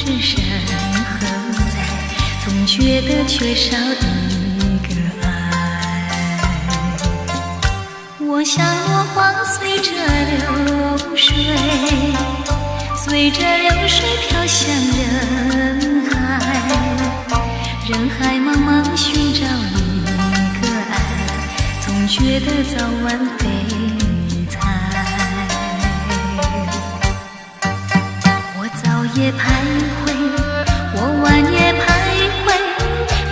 知身何在，总觉得缺少一个爱。我像落花随着流水，随着流水飘向人海，人海茫茫寻找一个爱，总觉得早晚非猜。我早夜徘徊，我晚夜徘徊，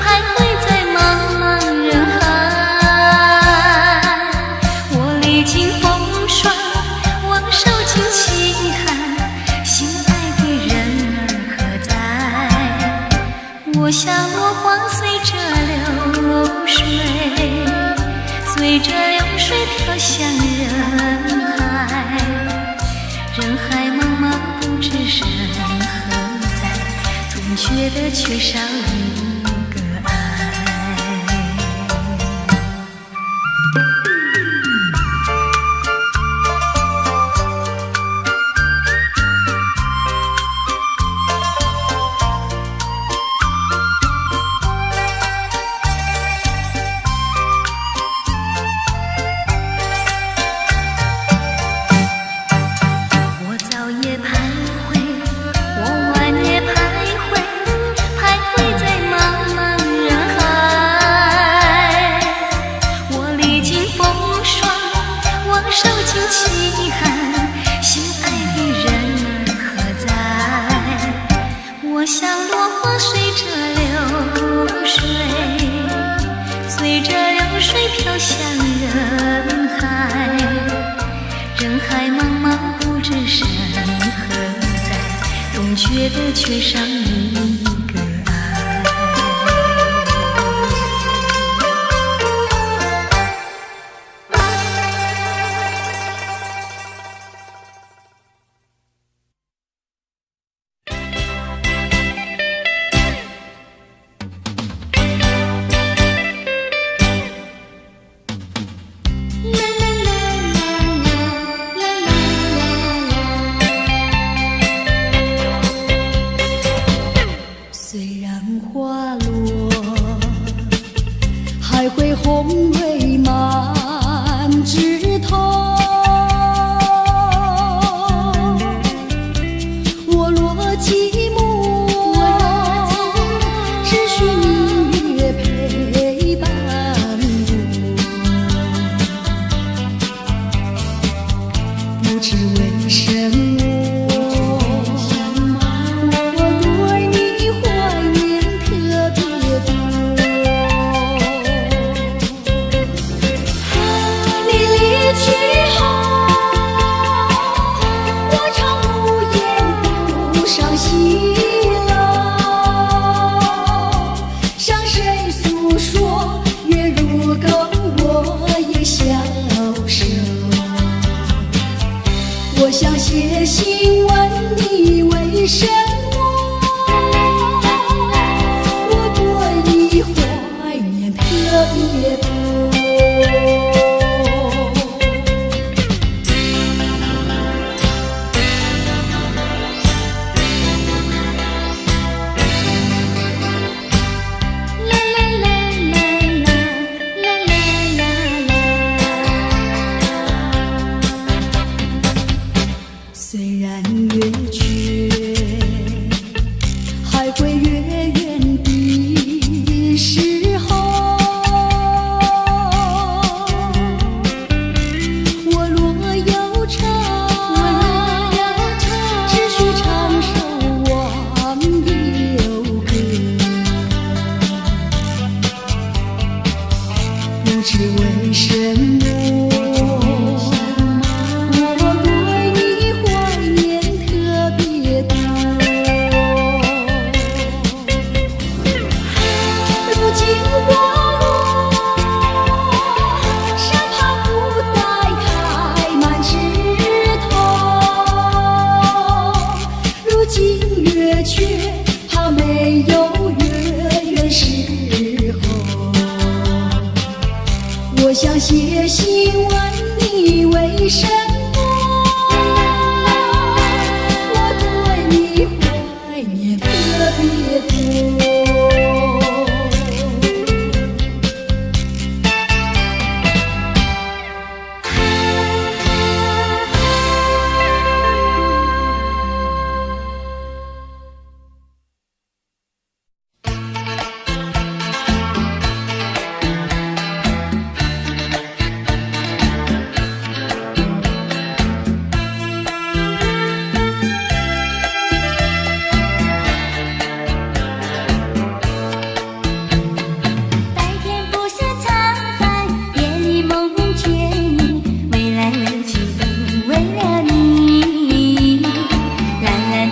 徘徊在茫茫人海。我历经风霜，我受尽凄寒，心爱的人儿何在？我像落花随着流水，随着流水飘向人海，人海茫茫不知身何在，总觉得缺少一个爱。受尽凄寒，心爱的人儿何在？我像落花随着流水，随着流水飘向人海，人海茫茫不知身何在，总觉得缺少一个爱。虽然花落，还会红蕊满枝头。我若寂寞，只需明月陪伴我，不知为什么。我想写信问你为什么，我对你怀念特别多。虽然月缺，还会月圆的时候。我若有唱，只需唱首忘忧歌，不知为什么。我想写信问你为什么，我对你怀念。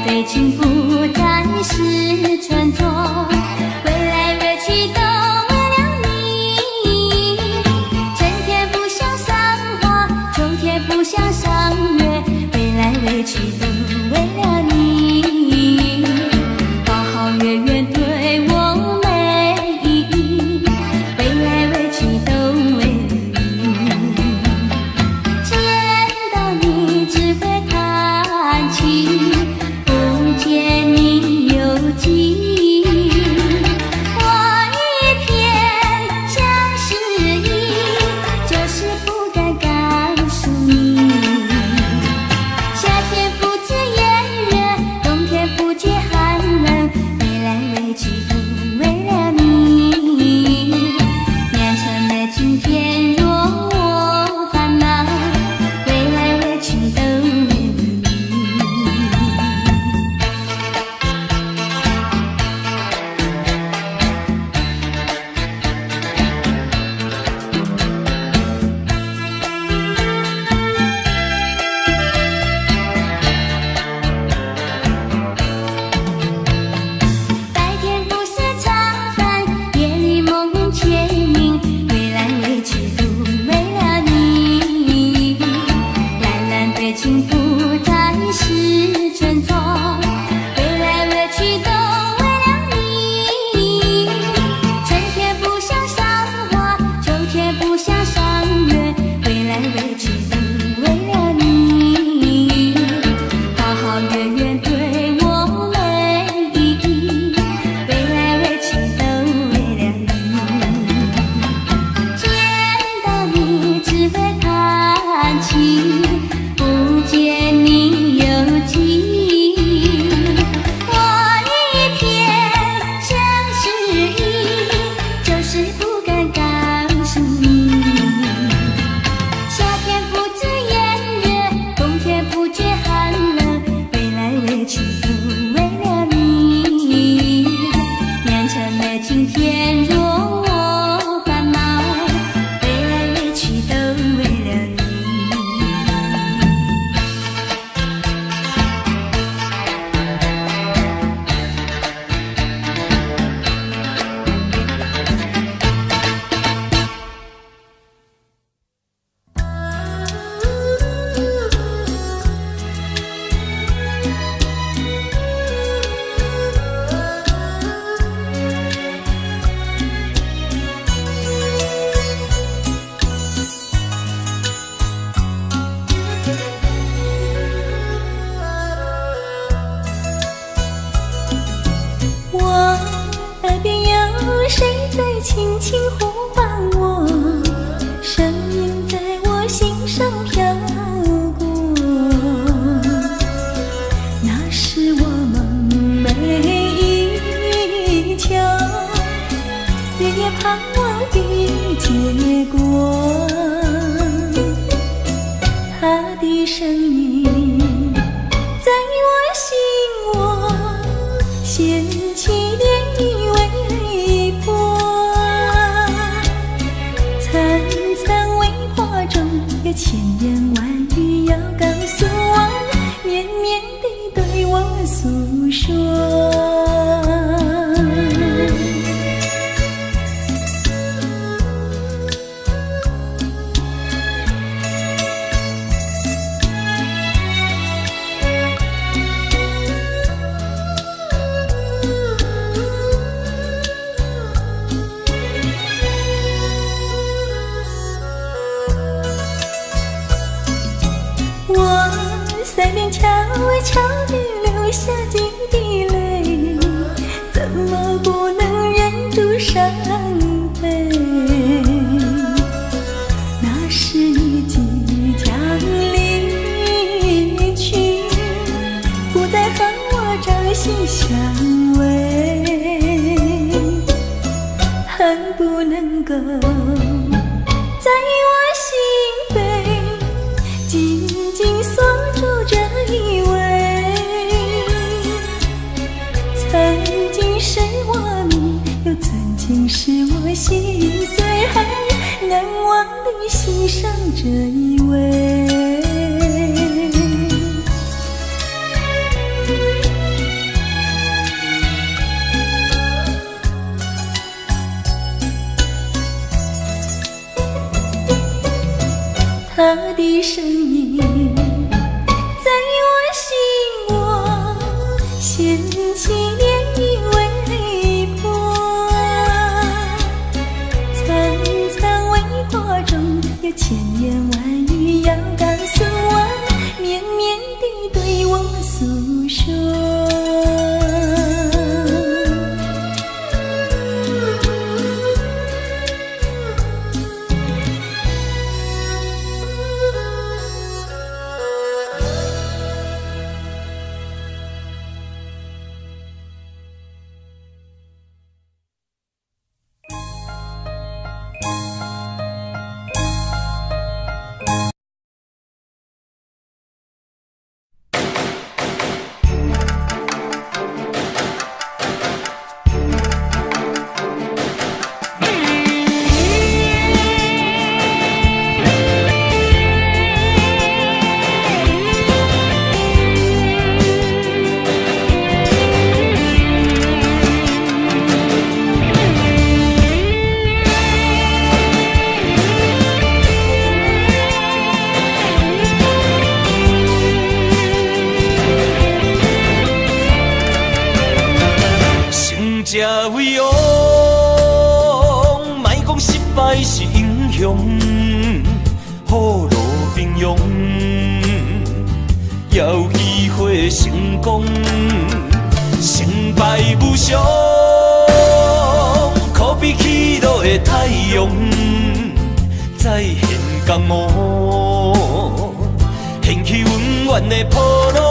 北京不再是村庄，归来乐曲都为了你。春天不想赏花，秋天不想赏月，归来乐曲都为了你。好好月圆对我美意，归来乐曲都为了你。见到你只会叹气，不见你有几。我一片相思意，就是不敢告诉你。夏天不知炎热，冬天不觉寒冷，归来委屈都为了你。年成了今天若我烦恼，归来委屈都为了你。白天不是茶饭，夜里梦牵引，归来委屈都为了你。蓝蓝北京不再是村庄，归来委屈都为了你。春天不想赏花，秋天不想赏月，归来委屈都为了你。好好月圆对我美意，归来委屈都为了你。见到你只会叹气，不见你有几。我一片相思意，就是不敢告诉你。夏天不知炎热，冬天不觉寒冷，归来委屈都为了你。年成了今天若我烦恼，归来委屈都为了你。我耳边有谁在轻轻呼唤我，声音在我心上飘过。那是我梦寐以求，日夜盼望的结果。他的声音在我心窝，掀起涟漪微波。层层微波中有千言万语要告诉我，绵绵地对我诉说。我腮边悄悄地流下几滴泪，怎么不能忍住伤悲？那是你即将离去，不再和我朝夕相偎，恨不能够在我心扉紧紧锁住这一位。曾经是我命，又曾经是我心碎，还难忘地欣赏这一位。千禧年已微波，层层微波中有千言万语要告诉我，绵绵地对我诉说。才为王，莫讲失败是英雄，雨露平庸，要机会成功，成败无常，可比起落的太阳，再现江湖，掀起温暖的波浪。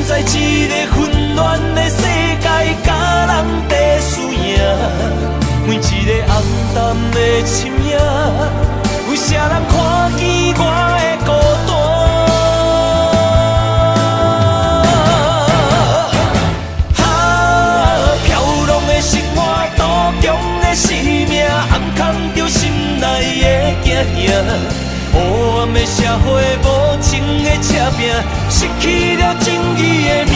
在一个混乱的世界，甲人在输赢，每一个暗淡的深夜，有啥人看见我的孤单？飘浪的生活，多强的生命，暗藏着心内的惊吓。黑暗的社会，无情的车拼，失去了正义的名。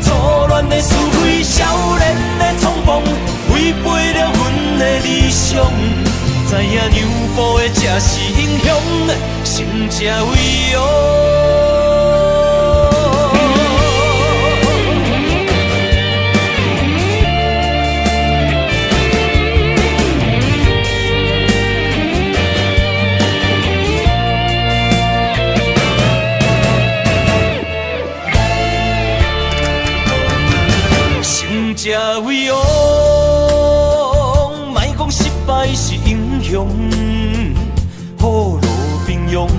错乱的是非，少年的冲动，违背了阮的理想。知影让步的才是英雄，心才为王。才为王，莫讲失败是英雄，雨露平庸，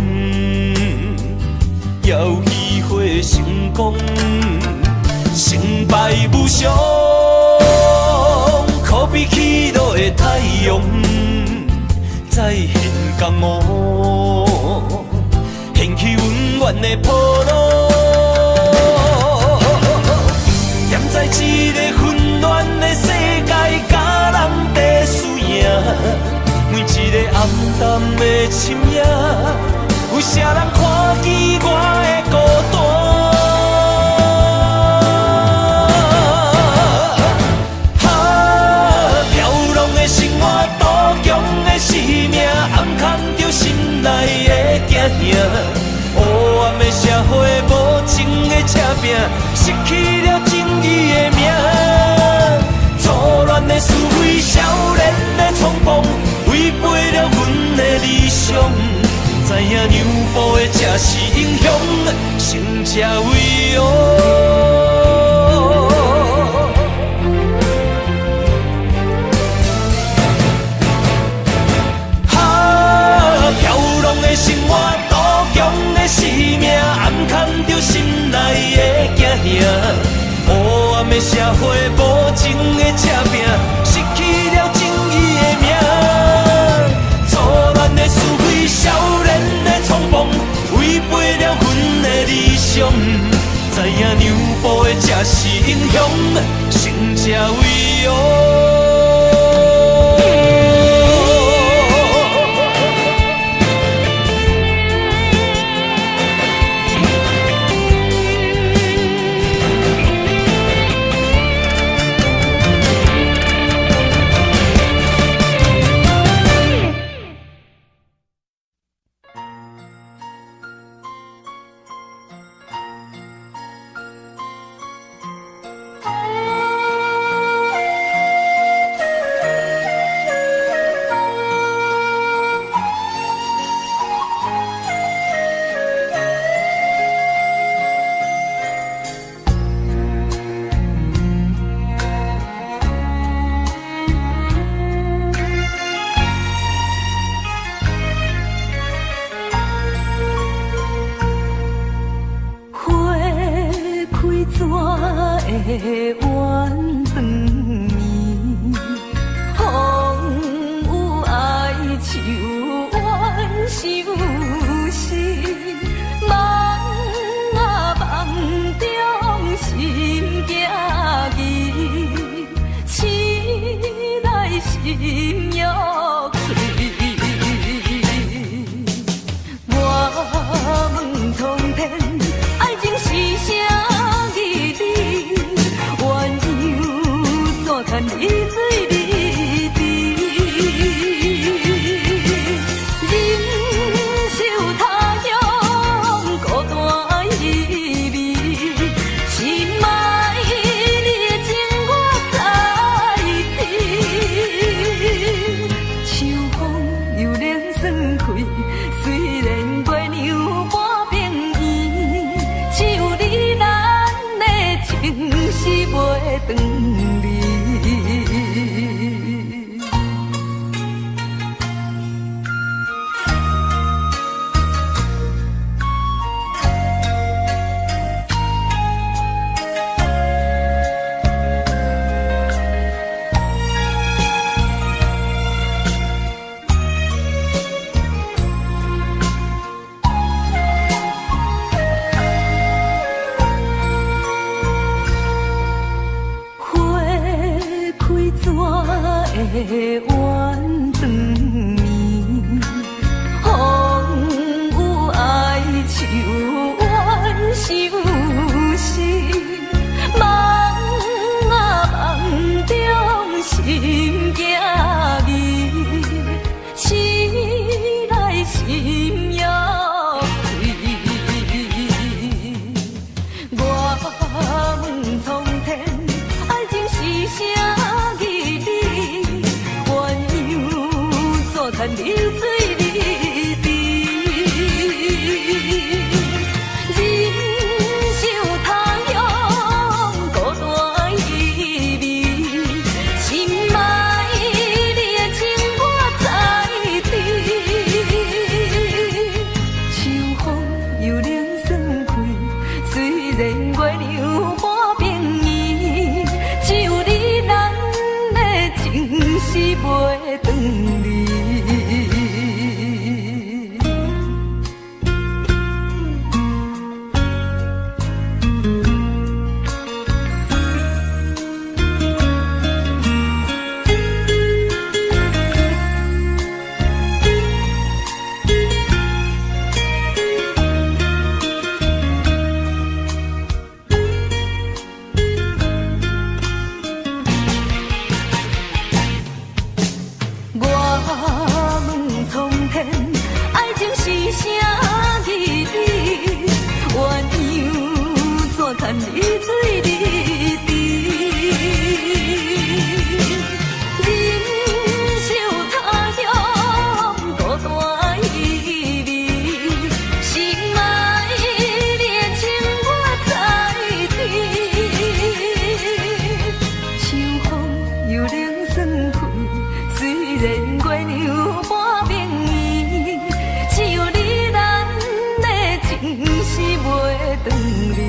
要机会成功，成败无常，可比起落的太阳，再现江湖，掀起温暖的波浪。在一个混乱的世界，甲人在输赢，每一个暗淡的深夜，有啥人看见我的孤单？飘浪的生活，多强的生命，暗藏着心内的惊吓。黑暗的社会，无情的车拼，失去了正义的名。错乱的是非，少年的冲动，违背了阮的理想。知影让步的才是英雄，成才为王。飘浪的生活，多强的生命，暗藏着心内的惊吓。黑暗的社会，无情的车拼，失去了正义的名。错乱的是非，少年的冲动，违背了阮的理想。知影让步的才是英雄，成才为王。弯长暝，风有哀愁怨相思，梦啊梦中心行疑，醒来心欲碎。我问苍天，爱情是啥意义？鸳鸯怎堪离水离地？忍受他乡孤单意味，心爱你的情我知知。秋风又冷霜开，虽然月娘半边圆，只有你咱的情是袂长离。会弯长暝，风有哀愁怨相思，梦啊梦中心行疑，醒来心欲碎。我问苍天，爱情是啥？看你水离地，忍受他乡孤单意味，心爱你的情我知知。秋风又冷霜开，虽然月娘半边圆，只有你咱的情是袂长离。看你水离地，忍受他乡孤单意味，心爱你的情我知知。秋风又冷霜开，虽然月娘半边圆，只有你咱的情是袂长离。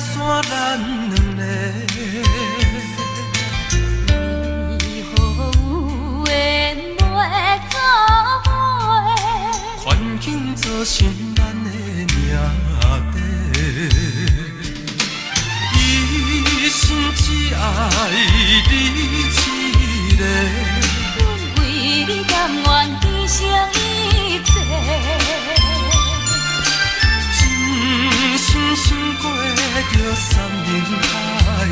散咱两个，为何有缘袂做伙？环境造成咱的命地，一生只爱你一个。阮为你甘愿牺牲一切，真心想过着山盟海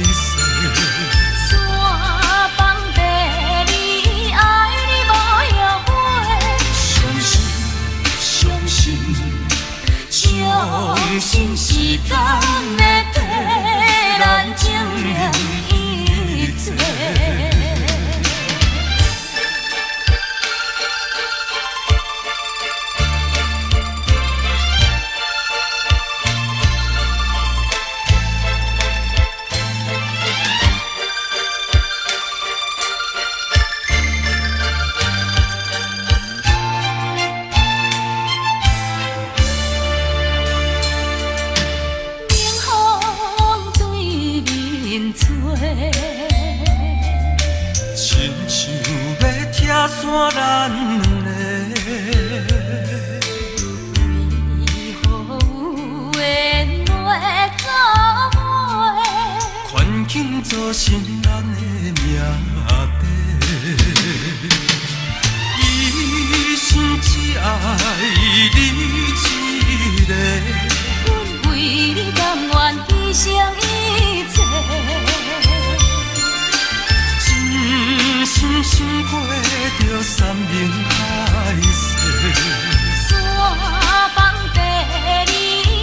誓。山崩地离，爱你无后悔。相信，相信，相信时间会替咱证明一切。亲像要拆散咱两个，为何有缘会作伙？环境造成咱的命题。一生只爱你一个，阮为你甘愿牺牲一切。真心想过着山盟海誓。山崩地离，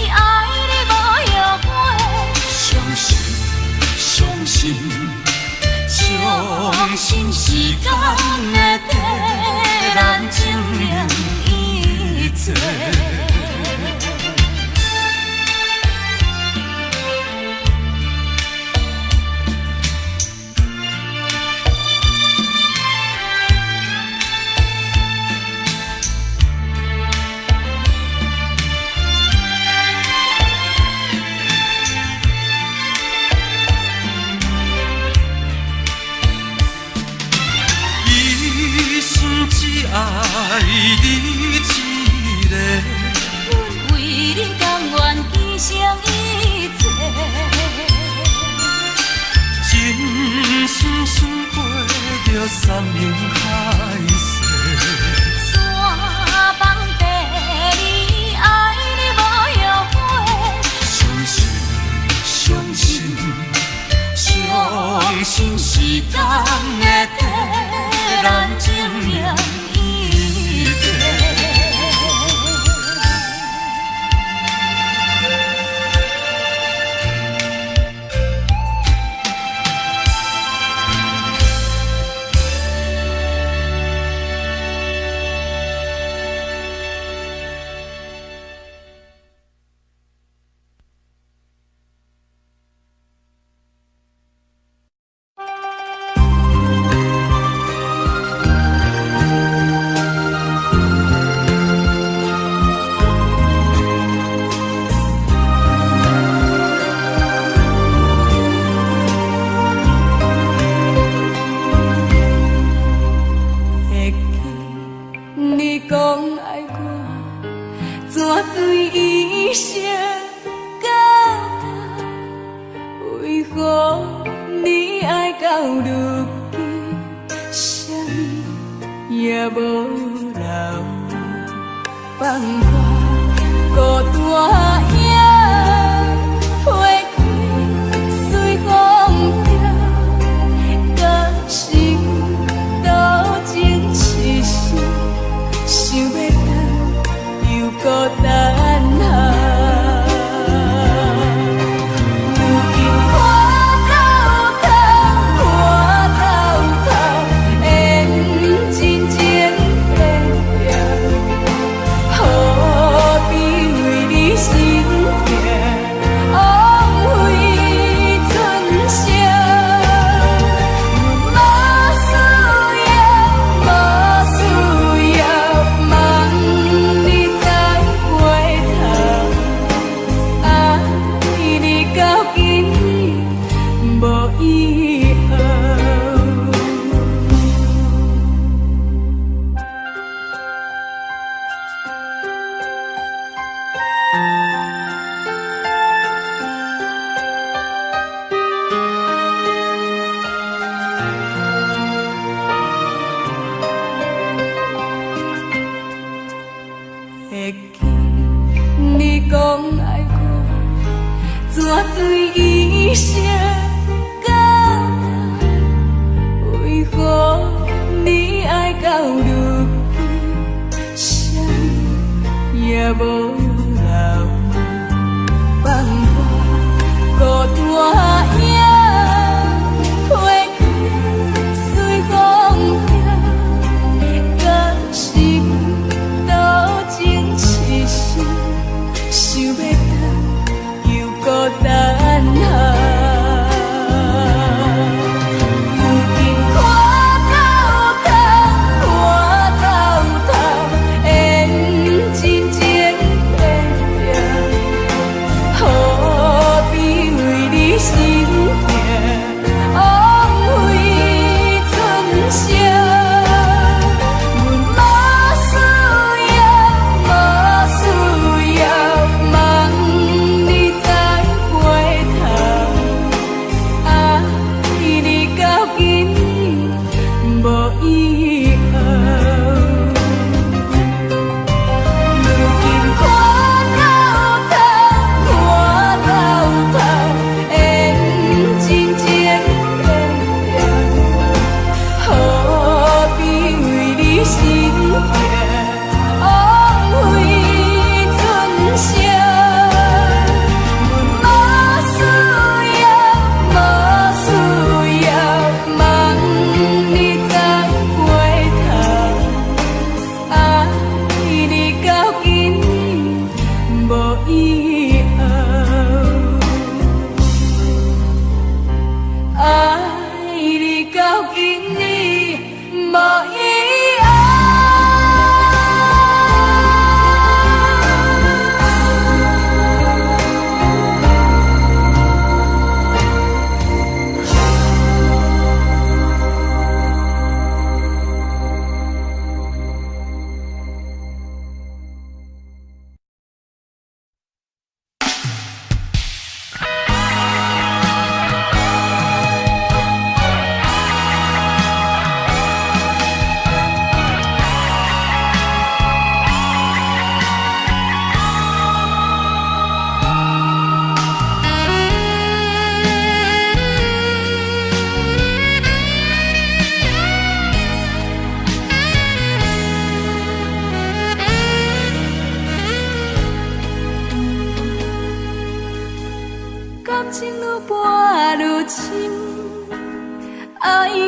爱你无后悔。相信，相信，相信时间会替咱证明一切。只爱你一个，阮为你甘愿牺牲一切。真心想过着山盟海誓。山崩地离，爱你无后悔。相信，相信，相信时间会替咱证明一切。何必为你心对伊声讲，为何你爱到如今，谁也无留，放我孤单影。孤单下，如今看透透，缘真情变变，何必为你心痛，枉费春宵。阮无需要，望你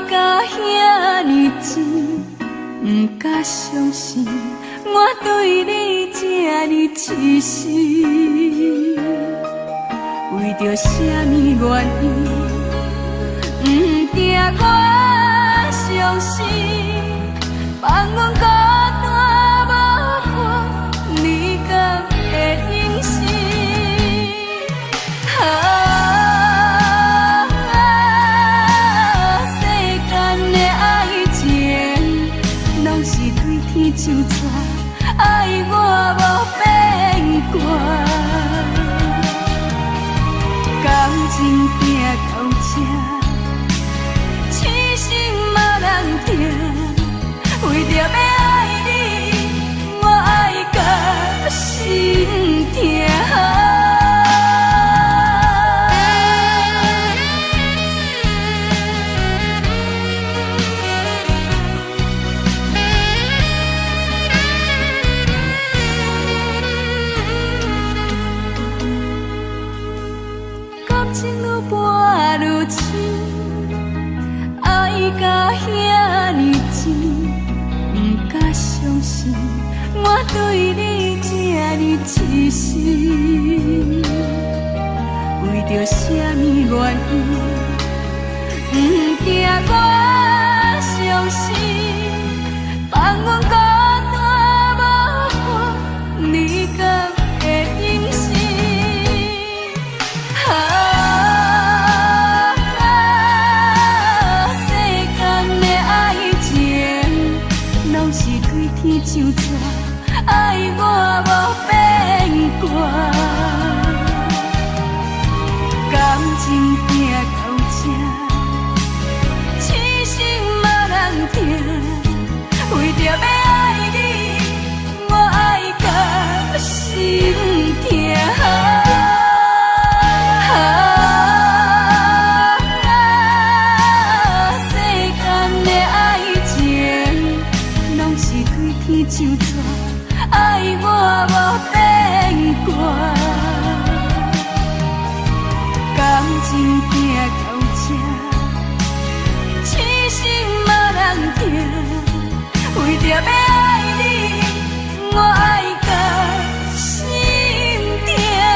甲遐尼真，不敢相信我对你这呢痴心。为着什么原因，不定我伤心，放阮孤单无伴，你敢会忍心？就错，爱我无变卦，感情拼到这，痴心无人听。为着要爱你，我爱到心痛。甲遐尼真，不敢相信我对你这呢痴心。为着什么原因，不定我伤心，放阮孤单无伴，你敢会忍心？天就错，爱我无变卦，感情拼到这，痴心无人听。为着要爱情行到这，痴心嘛人定，为着要爱你，我爱到心痛。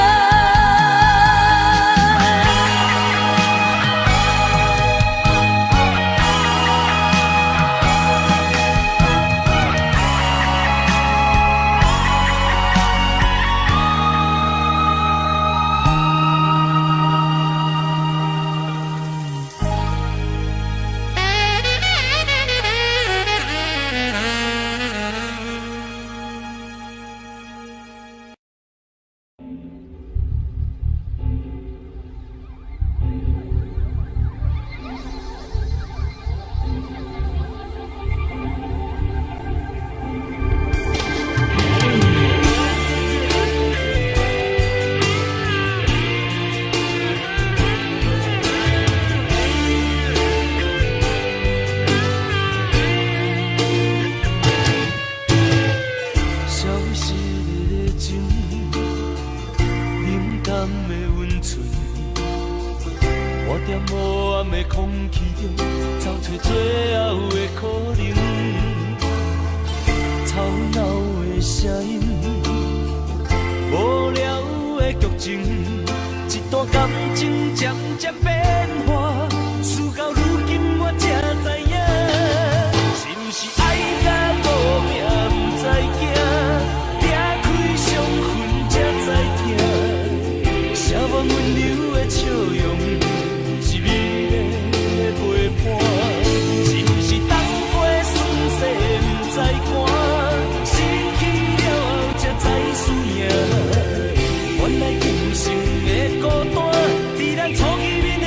原来今生的孤单，在咱初见面的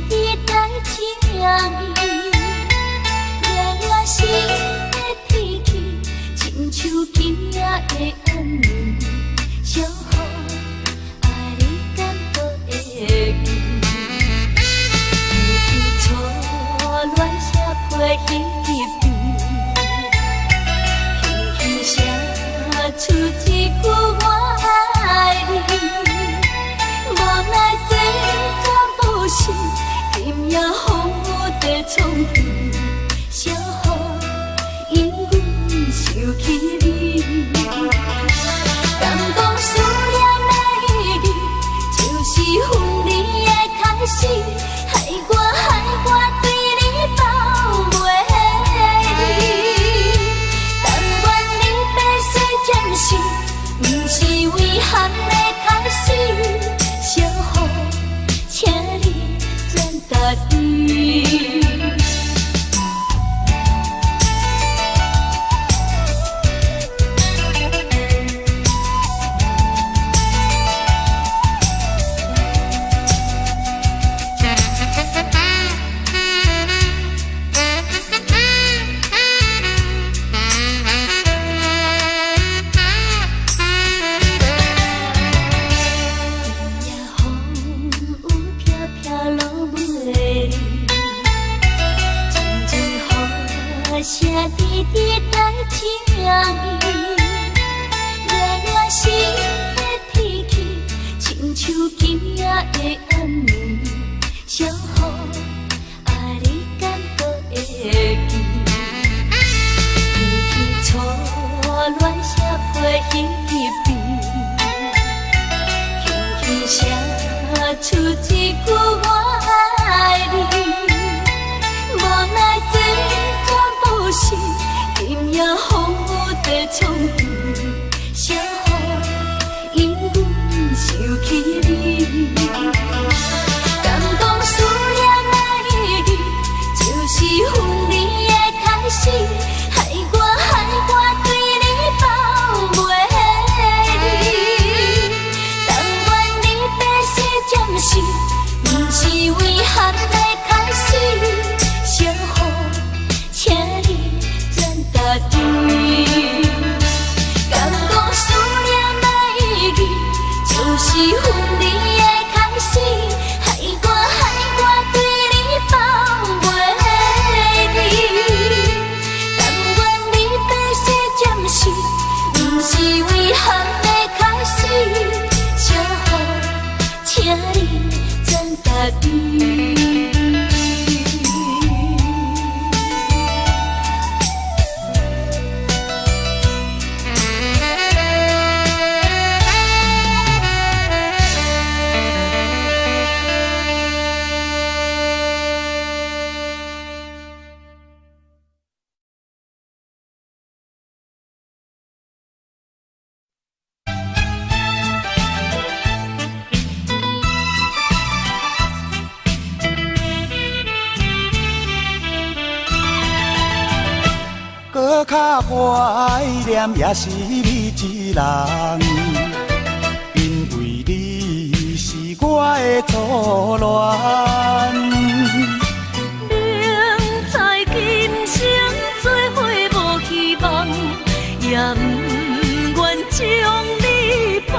滴在情意，夜夜心的天气，亲像今夜的暗暝，小雨爱你感动的记，初恋写批彼边，轻轻写出一句我爱你，无奈这全不是，今夜风雨在冲天，小雨因阮想起你，敢讲思念的意义，就是分离的开始，害我对你抱袂离，但愿你白水暂时，不是遗憾的开始，小雨，请你转达伊。写滴滴在情意，夜夜心的天气，亲像今夜的暗暝，小雨爱你感动的记，天气初恋写批彼边，轻轻写出一句我爱你，无奈这不是，今夜风雨在冲天，小雨因阮想起你，敢讲思念的意义，就是分离的开始，害我对你抱袂离，但愿你白水暂时，不是遗憾的开始，小雨，请你转达伊。敢讲思念的意义，就是分离的开始，害我对你抱袂离，但愿你白水暂时，不是遗憾的开始，小雨，请你转达伊。搁较怀念也是你一人，因为你是我的初恋。明知今生做伙无希望，也不愿将你放。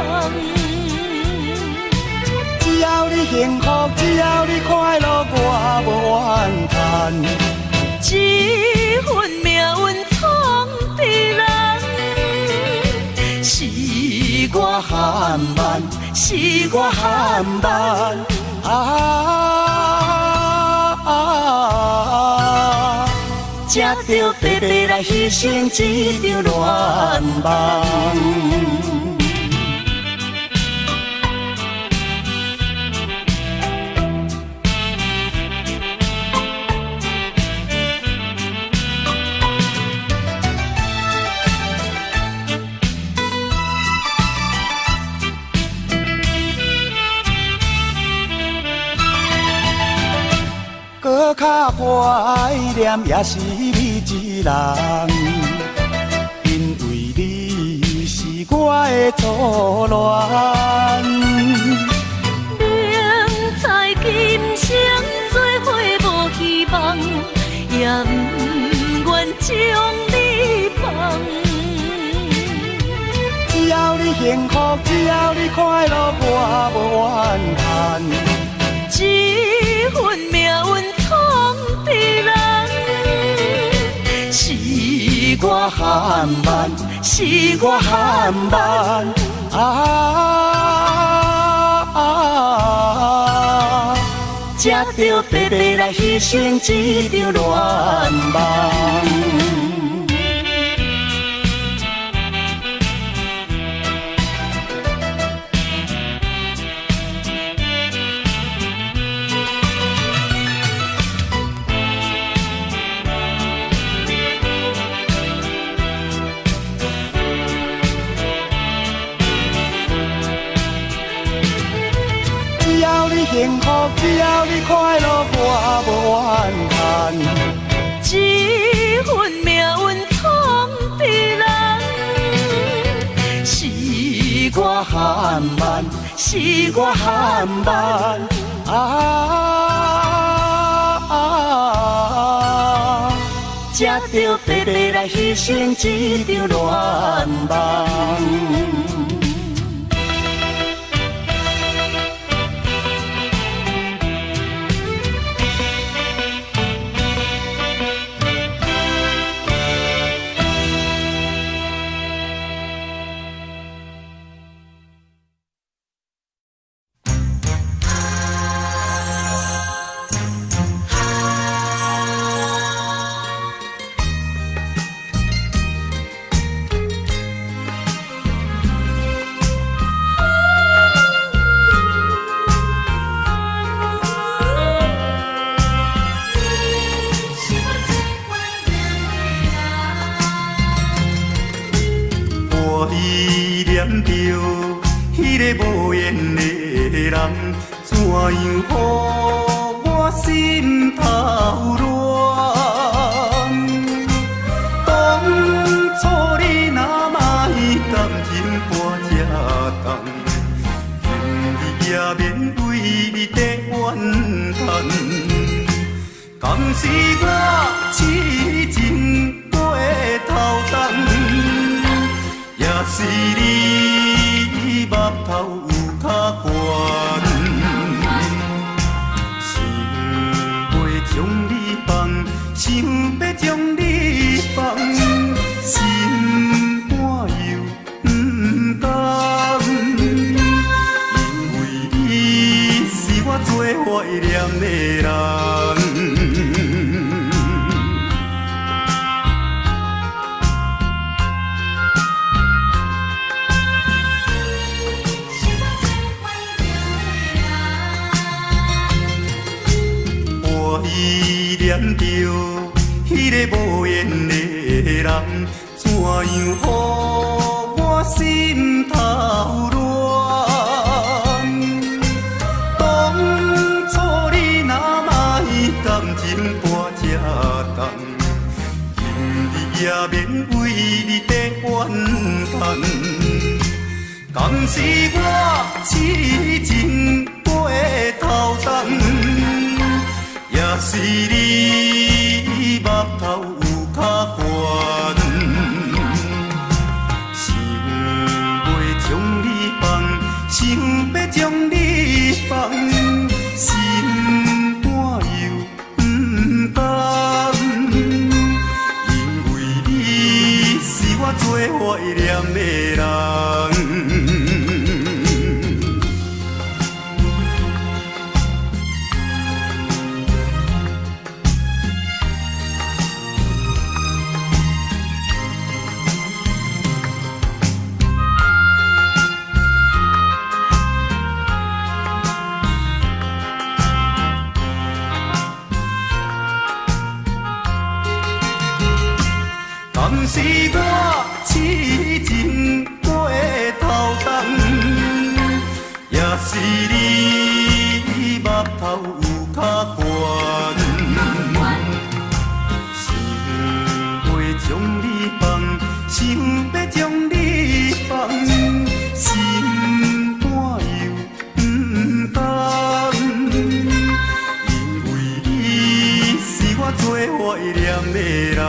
只要你幸福，只要你快乐，我无怨叹。这份命运闯的人，是我含慢，是我含慢才着白白来牺牲一场恋梦。搁较怀念也是你一人，因为你是我的初恋。明知今生做幸福，只要你快乐，我无怨叹。这份命运创治人，是我含慢，是我含慢才着白白来牺牲一场恋梦。幸福，只要你快乐，我无怨叹。这份命运创治人，是我含慢，是我含慢才着白白来牺牲一场恋梦。无缘的人，怎样予我心头乱？当初你若莫感情半只重，今日也免为你在怨叹。敢是我痴情过头重，也是你目头有较悬，想要将你放，想要将你放，心肝又不甘，因为你是我最怀念的人。依念着迄个无缘的人，怎样予我心头乱？当初你若莫感情半只重，今日也免为你在怨叹。敢是我痴情过头重？也是你目头有较悬，想要将你放，想要将你放，心肝又不甘，因为你是我最怀念的人。敢是我痴情过头重，也是你目头有较悬，想要将你放，想要将你放，心肝又不甘，因为你是我最怀念的人。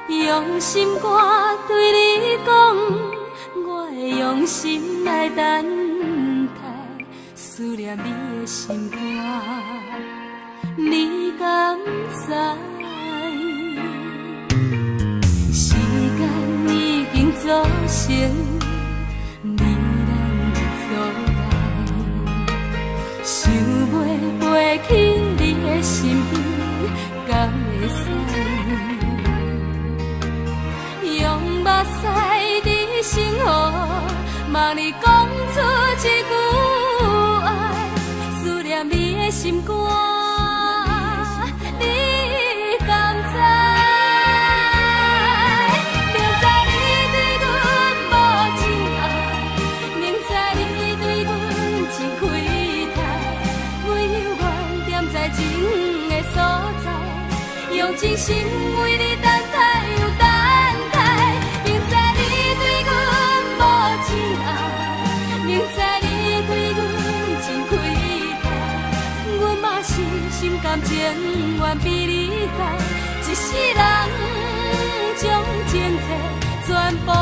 用心肝对你讲，我会用心来等待，思念你的心肝，你敢知？时间已经造成你咱的阻碍，想要飞去你的身边，敢会使？用目屎伫心河，望你讲出一句爱，思念你的心肝，你敢知？明知你对阮无情爱，明知你对阮真亏待，唯有我踮在情的所在，用真心为你等待又等。心甘情愿比你待，一世人全部爱。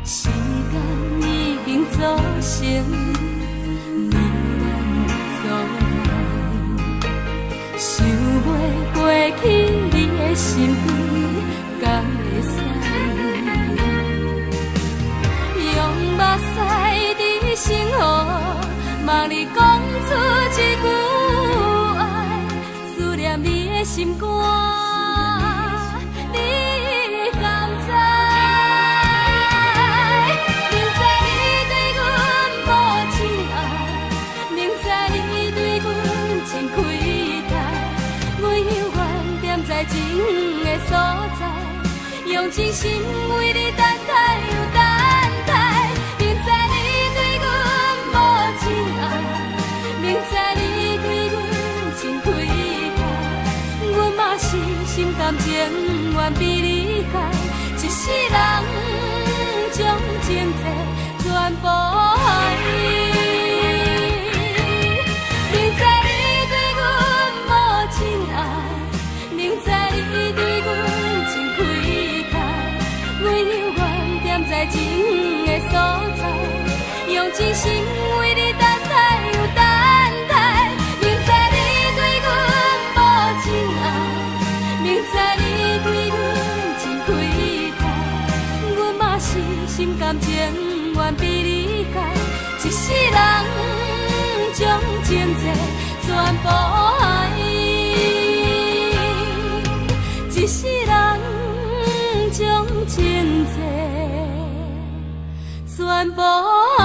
时间已经造成你咱所爱，想袂过去你的心意，敢会使？用目屎伫心河，望你讲出一句爱，思念你的心肝。在情的所在，用真心为你等待又等待。明知你对阮无真爱，明知你对阮真亏待，阮嘛是心甘情愿被你害。一世人将情债全部爱。明知你对阮无真爱。明知你对阮真亏待，阮犹原踮在情的所在，用真心为你等待又等待。明知你对阮无真爱，明知你对阮真亏待，阮嘛是心甘情愿被你害。一世人将情债全部爱。一世人将情债全部爱。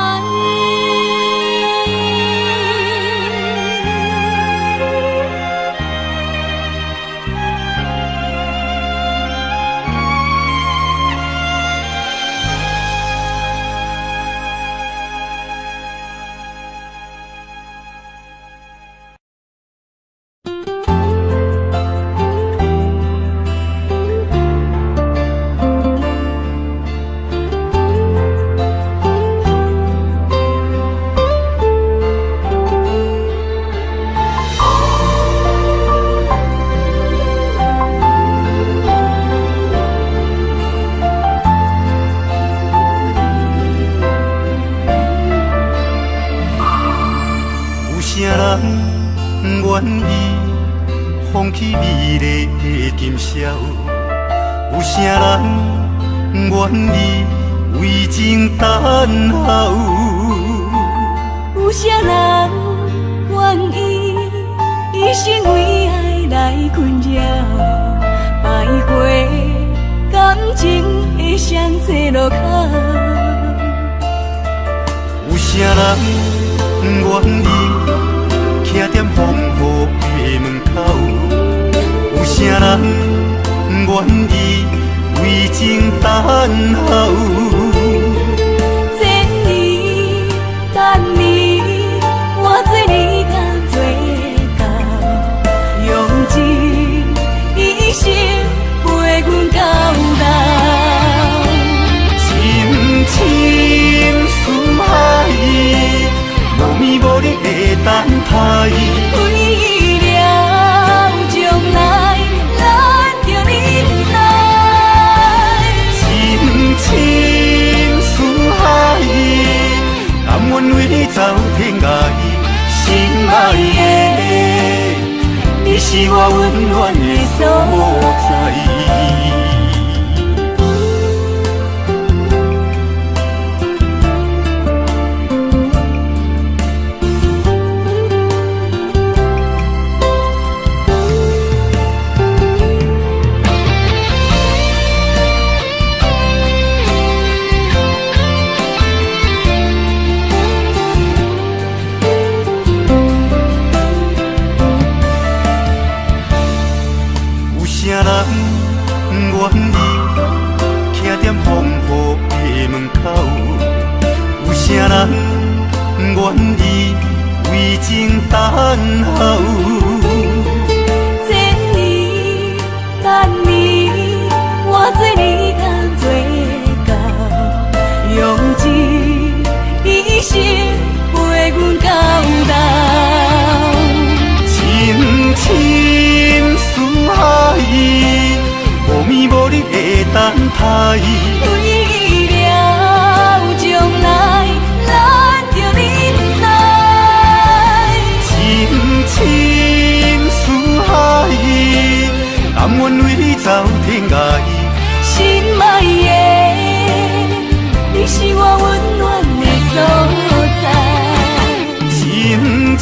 愿意放弃美丽的今宵，有啥人愿意为情等候？有啥人愿意一生为爱来困扰？徘徊感情的上济路口，有啥人愿意徛在风雨的门口？有啥人愿意为情等候？这年等你，我做你甘做到，用一生陪阮到老。深深思海，无眠无日的等待。为了将来，咱着忍耐。深深思海，甘愿为你走天涯。心爱的，你是我温暖的所在。愿意为情等候。这年、那年，我做你甘做到，用一生陪阮到老。深深思海，无眠无日会等待。为了将来，咱着忍耐。深深思海，甘愿为你走天涯。心爱的，你是我温暖的所在。深深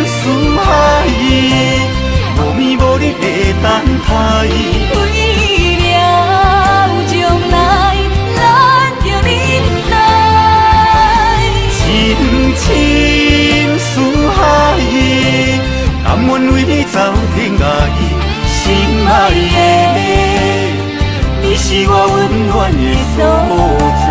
思海，无眠无日会等待。为了将来，咱着忍耐。深深思海，甘愿为你走天涯。心爱的，你是我温暖的所在。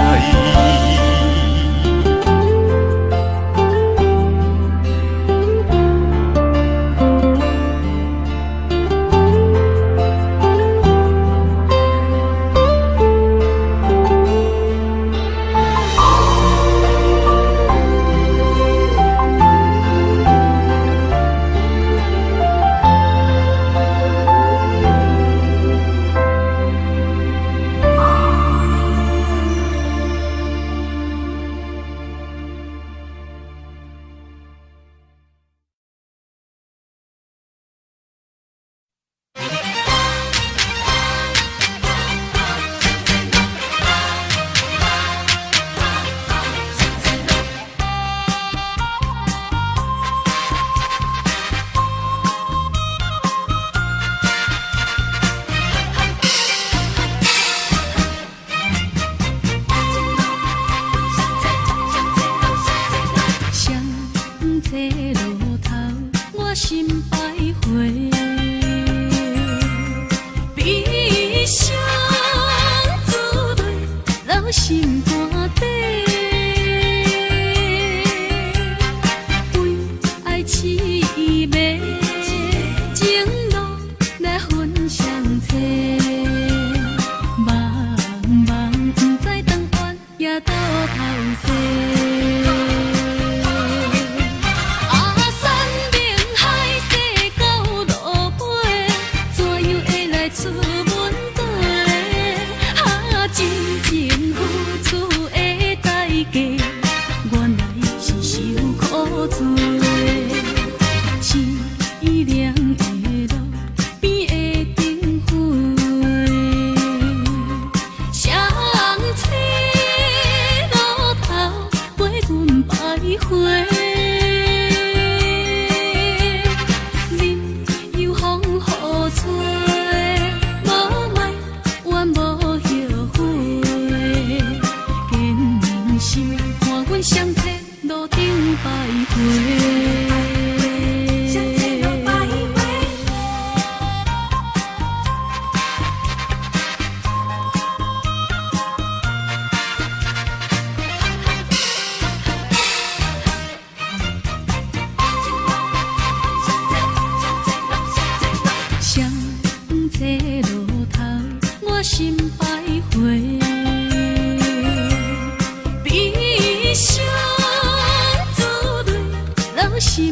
是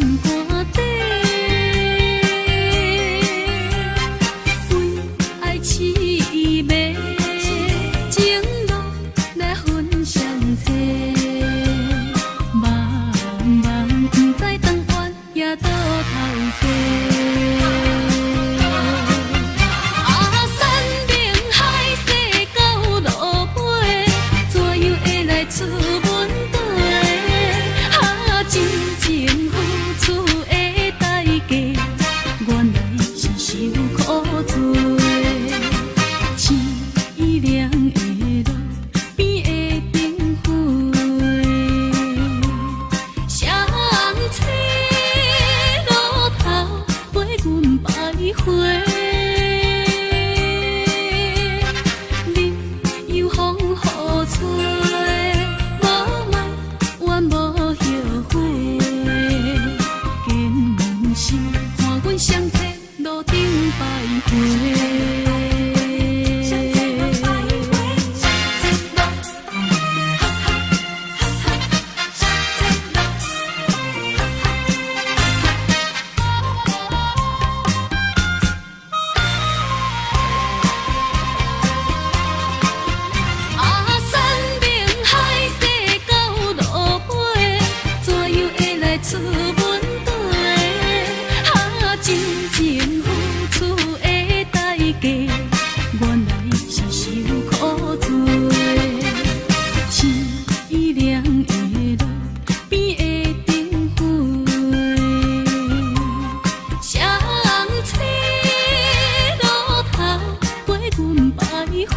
出阮地，真情付出的代价，原来是受苦罪。凄凉的路边的灯火，双吹路头陪阮徘徊。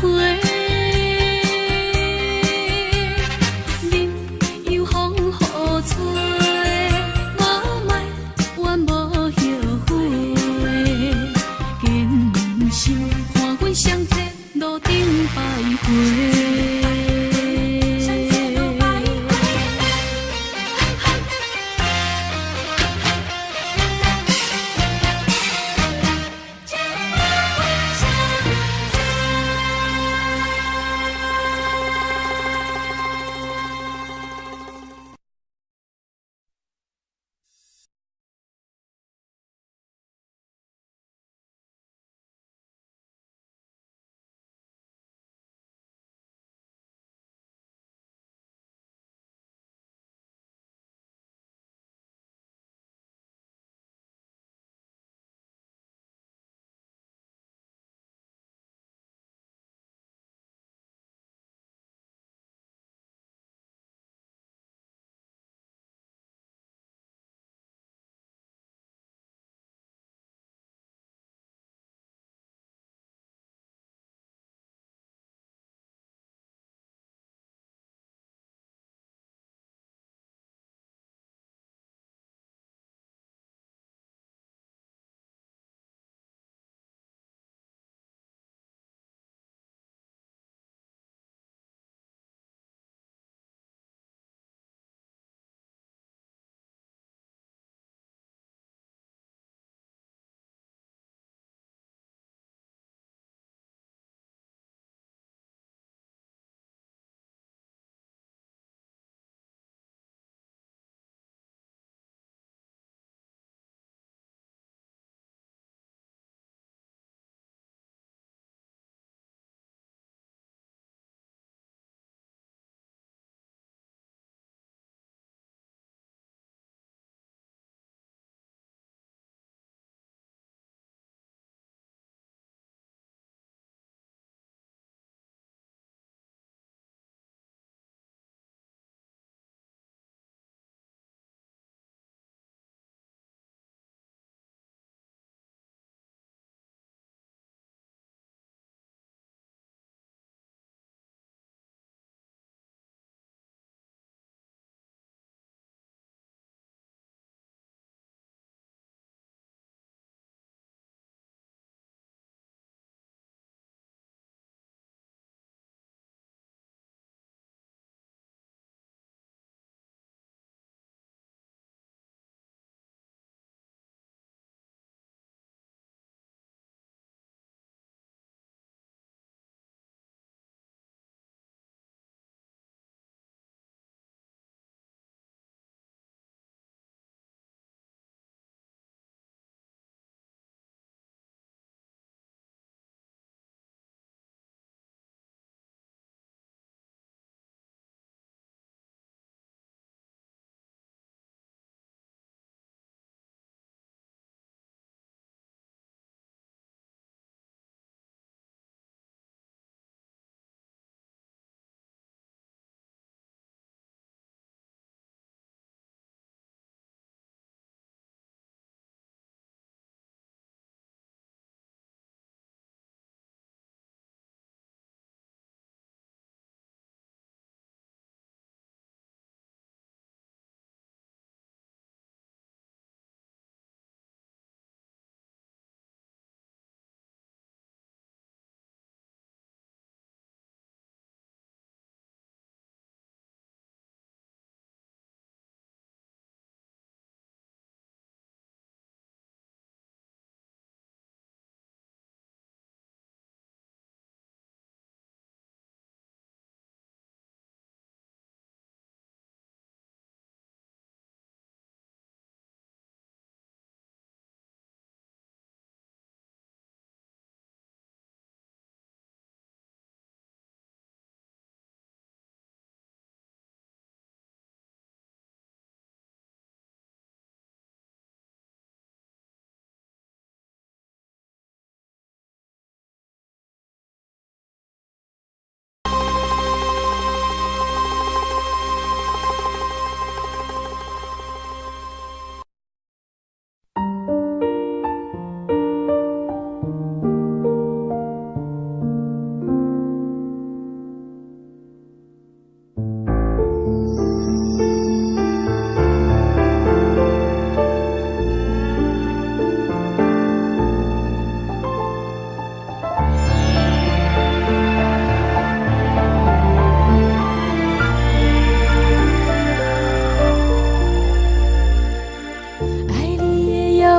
任由风雨吹，无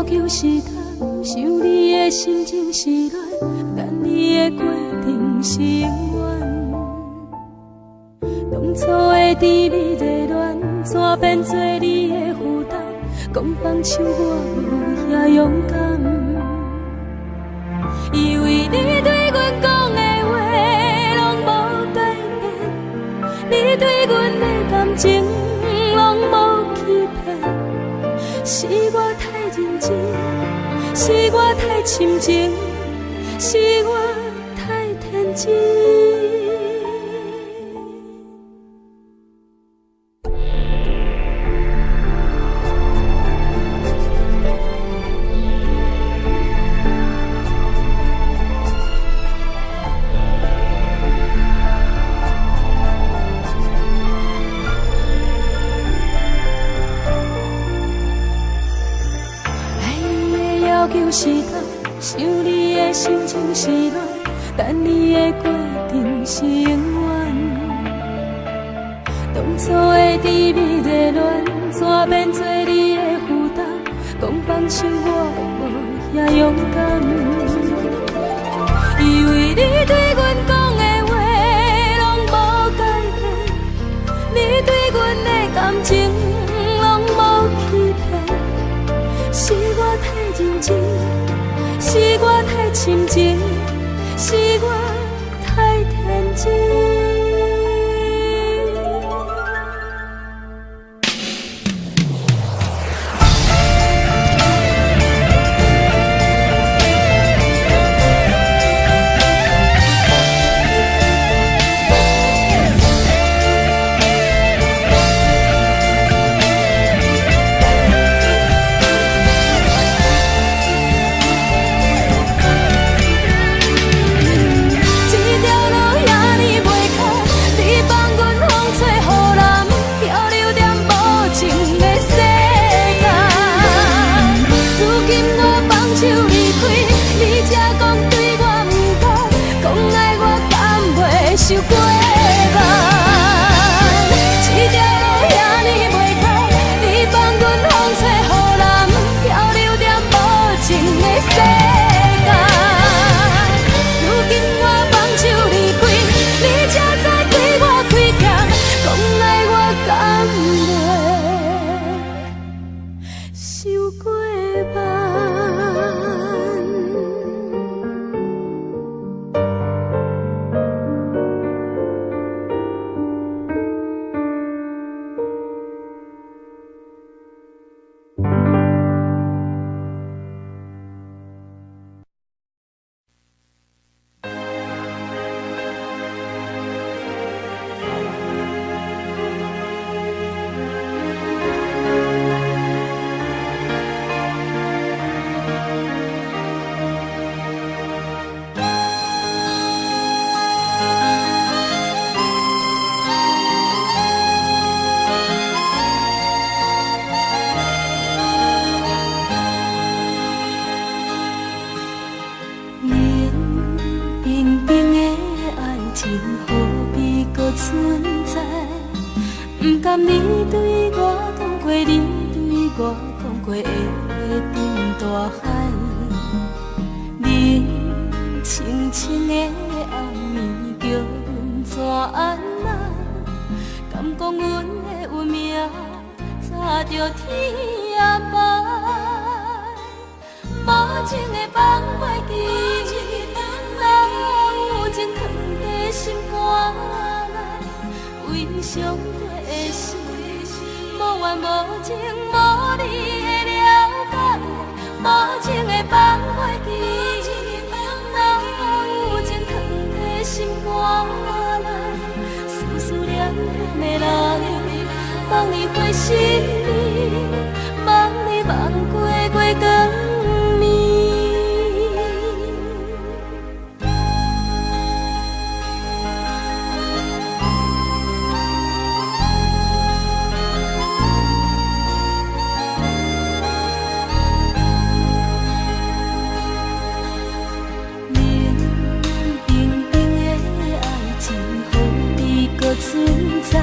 要求是通，想你的心情是乱，等你的过程是永远。当初的甜蜜热恋，怎变做你的负担？讲放手我无遐勇敢，因为你对阮讲的话拢无改变，你对阮的感情拢无欺骗。是我太认真，是我太深情，是我太天真。是痛，想你的心情是乱，等你的过程是永远。当初的甜蜜热恋，怎变做你的负担？讲放手我无遐勇敢，因为你对阮讲的话拢无改变，你对阮的感情拢无欺骗。是我太认真，是我太深情，是我太天真。受过慢，这条路遐尼袂开，你放阮风吹雨淋，漂流在无情的世界。如今我放手离开，你才知对我开强，讲来我甘袂受过慢。不甘你对我讲过，你对我讲过的话沉大海，冷清清的暗暝叫阮怎安那？敢讲阮的运命早着天也白，无情的放袂记，有情藏在心肝内，为伤过的心，无怨无情，无你的了解，无情的放袂记，有情藏在心肝内，思念念的人，望你回心意，望你望过月光暝。存在，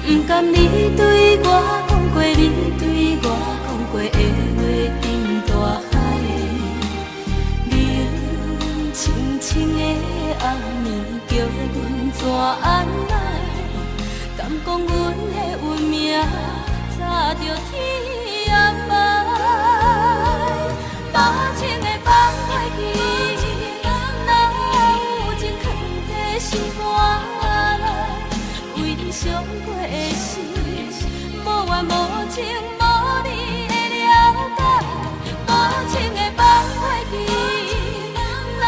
不甘你对我着天也歹，无情的放袂记，哪有情藏在心肝内？为你伤过的事，无怨无情无你会了解，无情的放袂记，哪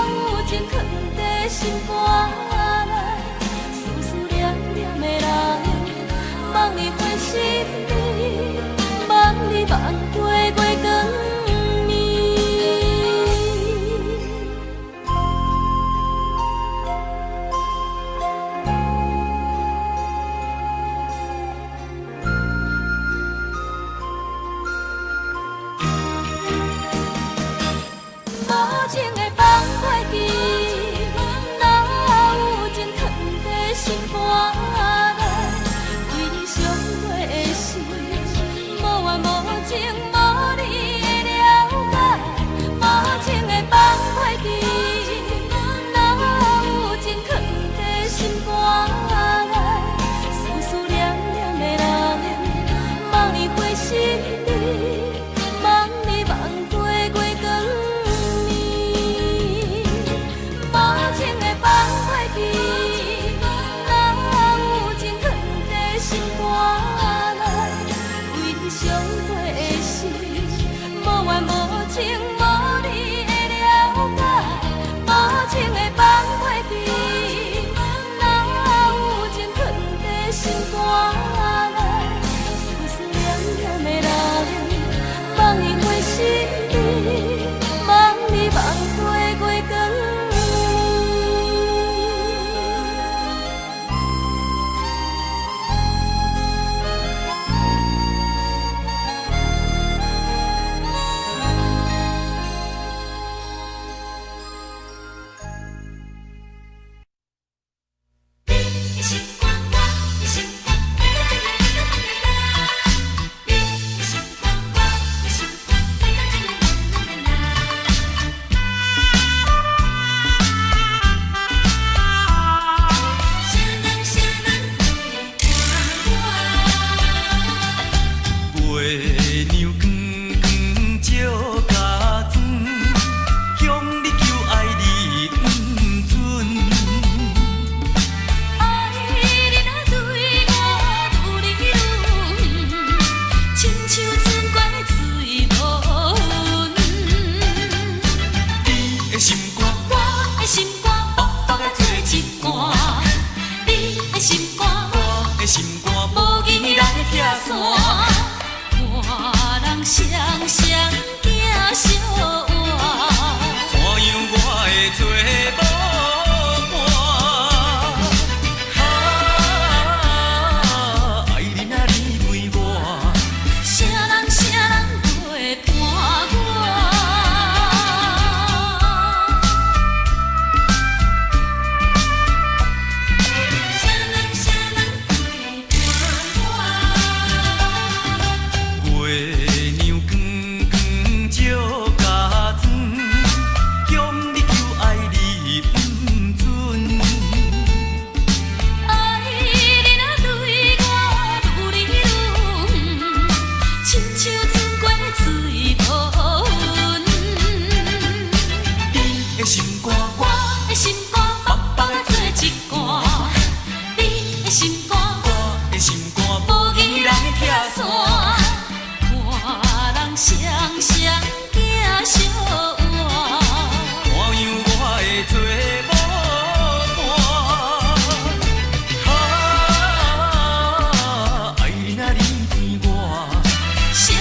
有情藏在心肝内？思思念念的人，望你回心里，望你望过月光暝。无情的放袂记，哪有情藏在心肝内？为你伤过的事，无怨无情无你会了解，无情的放袂记，哪有情藏在心肝内？思思念念的人，望你回心里，望你望过月光暝。无情的放袂记，哪有情藏在心肝内？为你伤过的事，无怨无情无你会了解，无情的放袂记，哪有情藏在心肝内？思思念念的人，望你回心里，望你望过月光暝。谁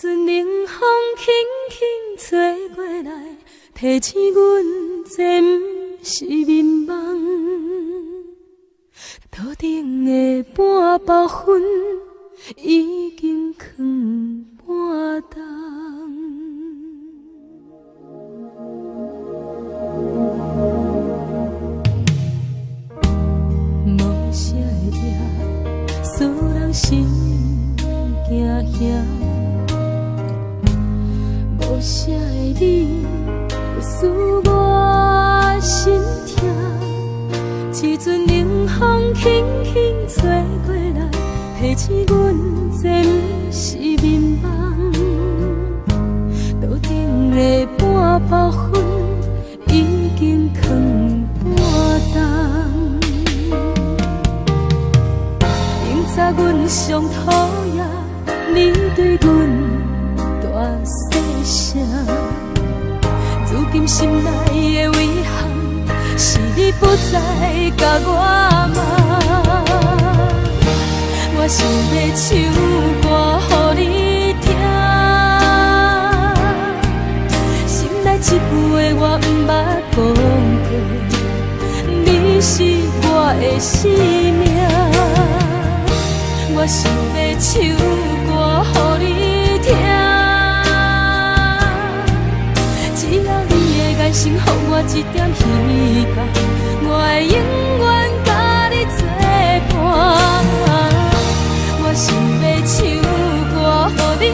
阵冷风轻轻吹过来，提醒阮这不是眠梦。头顶的半包云已经藏半冬。无啥会夜，使人心惊吓。无啥的你，会使我心痛。一阵冷风轻轻吹过来，提醒阮这不是眠梦。头顶的半包云已经藏半冬。明早阮上讨厌你对阮大细声，如今心内的遗憾，是你不再甲我骂。我想要唱歌予你听，心内一句话我不捌讲过，你是我的生命。我想要唱歌予你听，只要你的眼神予我一点希望，我会永远甲你作伴。我想要唱歌予你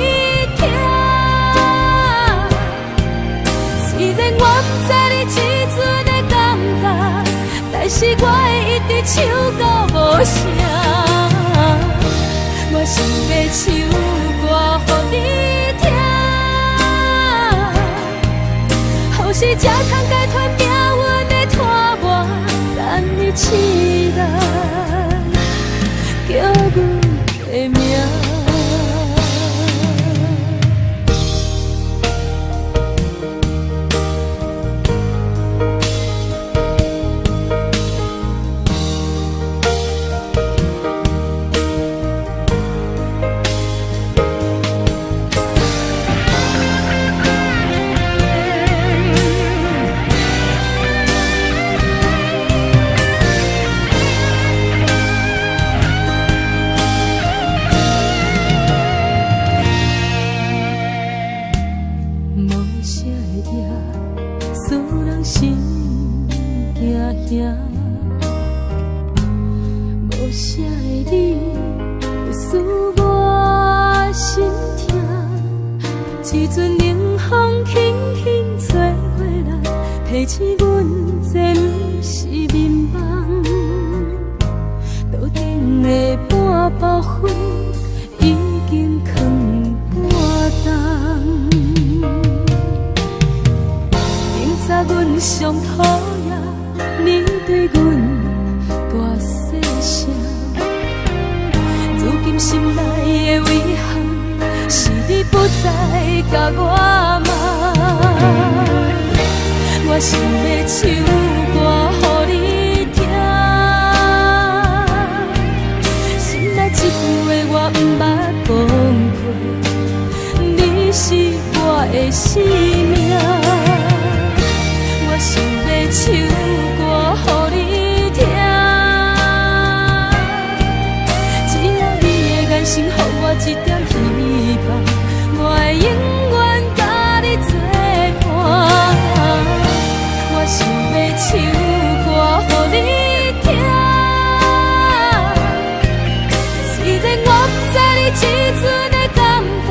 听，虽然我不知你这阵的感觉，但是我会一直唱到无声。我想要唱歌予你听，何时才通解脱命运的拖磨，等你期待叫阮的名。无啥的你，会使我心痛。一阵冷风轻轻吹过来，提醒阮这不是眠梦。头顶的半包云已经藏半冬。明早阮上讨厌你对阮大细声，如今心内的遗憾，是你不再甲我骂。我想要唱歌予你听，心内一句话我不捌讲过，你是我的生命。我想要唱歌予你听，只要你的眼神予我一点希望，我会永远甲你作伴。我想要唱歌予你听，虽然我不知你这阵的感觉，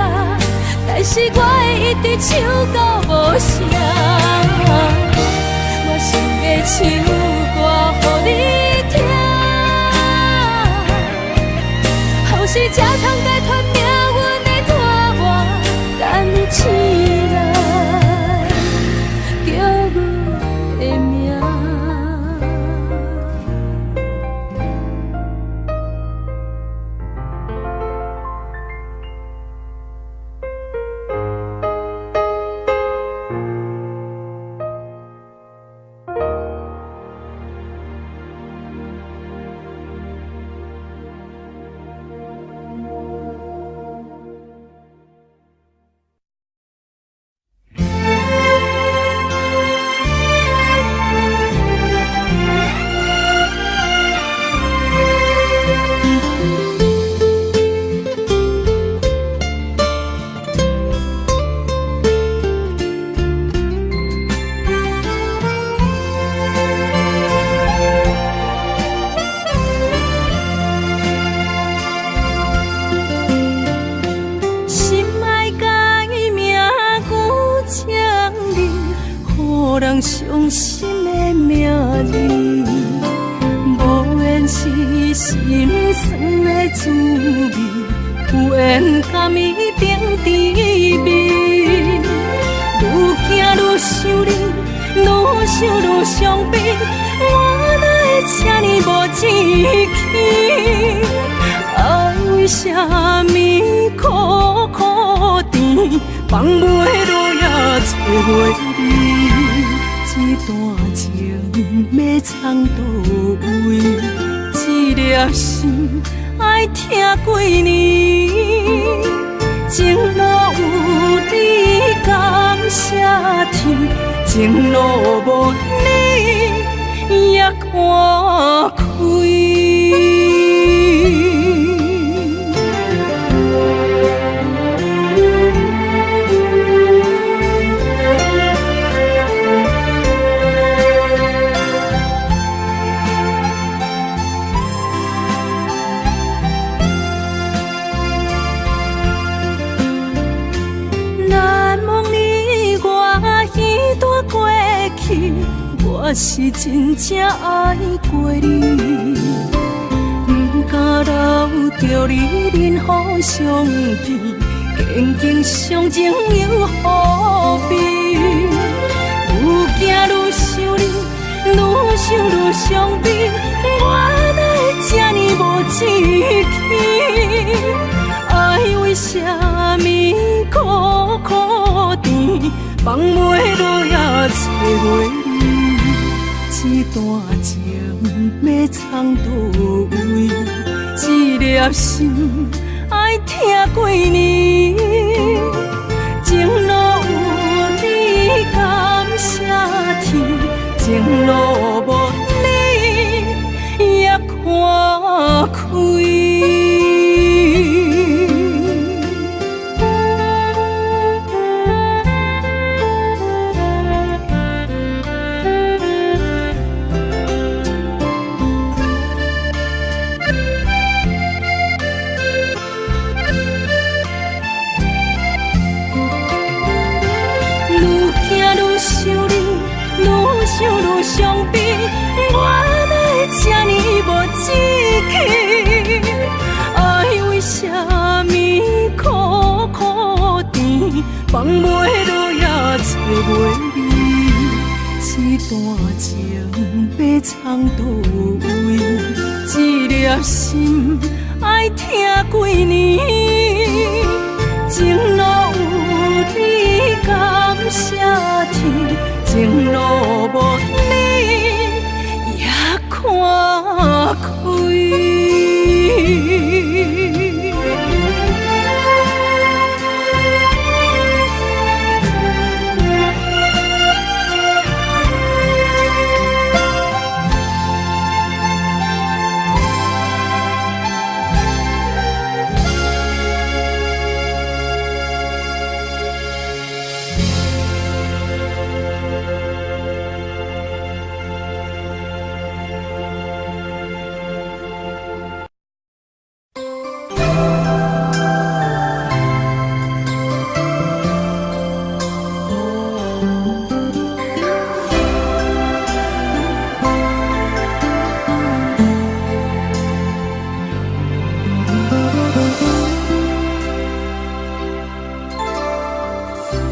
但是我会一直唱到无声。我想要唱歌予你听，何时才通解脱命运的拖磨，等你起来叫阮的名。予人伤心的名字，无缘是心酸的滋味，有缘甘伊顶滋味。愈行愈想你，愈想愈伤悲，我哪会这呢无志气？爱为啥物苦苦甜，放袂落也找袂你？这段情要藏倒位？一粒心爱听几年，情路有你感谢天，情路无你也看开。我是真正爱过你，不敢留着你任何相片，坚强相情又何必？愈行愈想你，愈想愈伤悲，我哪会这呢无志气？爱为啥物苦苦甜，放袂落也找袂你？这段情要藏倒位？一粒心爱听几年，情路有你感谢天，情路无你也看开。想愈伤悲，我哪会这呢无志气？爱为啥物苦苦甜，放袂落也找袂你？这段情要藏倒位？一粒心爱听几年，情路有你感谢天，情路无你也看开。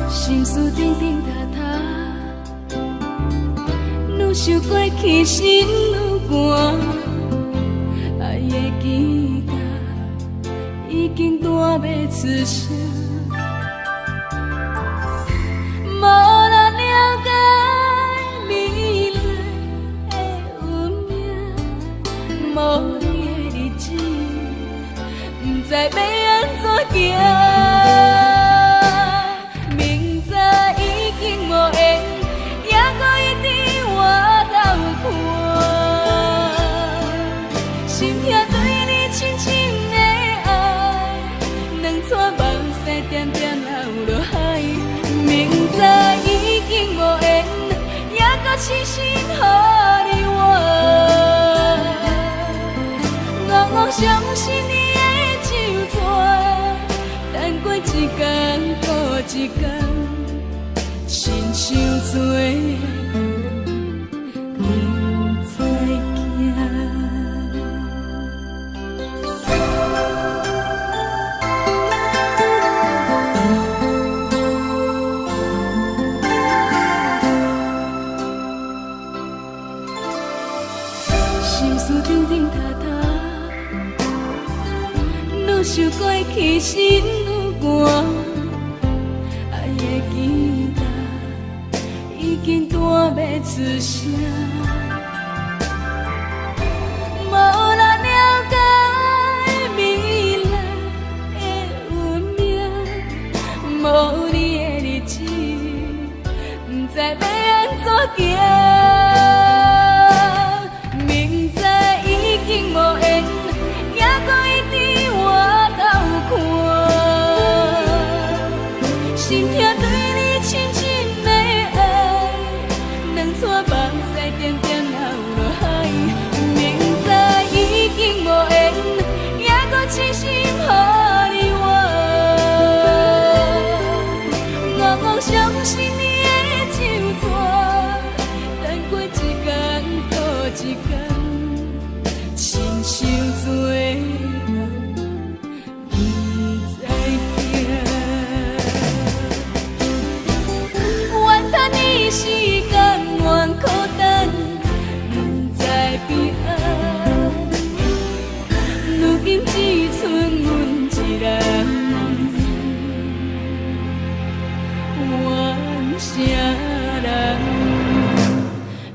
心事沉沉塌塌，愈想过去心愈寒，爱的枝角已经断要出声，无人了解未来的运命，无你的日子，不知要安怎行。点点流落海，明知已经无缘，也搁痴心予你换。我相信你的手纸，等过一天过一天，亲像做。塔塔，愈想过去心愈寒，爱的吉他已经弹袂出声。无人了解未来的运命，无你的日子，不知要安怎行。明知已经无缘，还搁一直回头看，心痛对你深深的爱，两撮目屎点点流落海。明知已经无缘，还搁痴心予你我，我相信你的手纸，等过一天搁一天，亲像做人不知惊。怨叹你时间愿孤单，不知悲哀。如今只剩阮一人，怨啥人？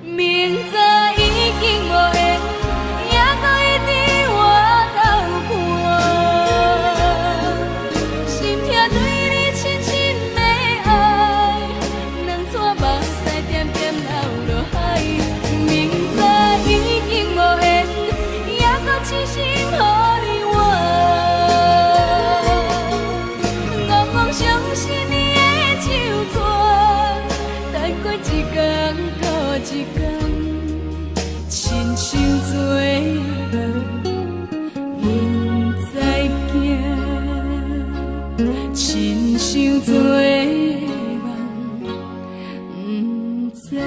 明知已经无缘，还搁一直回头看，心痛对你深深的爱，两撮目屎点点流落海。明知已经无缘，还搁痴心予你我，我相信你的手纸，等过一天搁一天，亲像做人不知惊，亲像做人不知惊。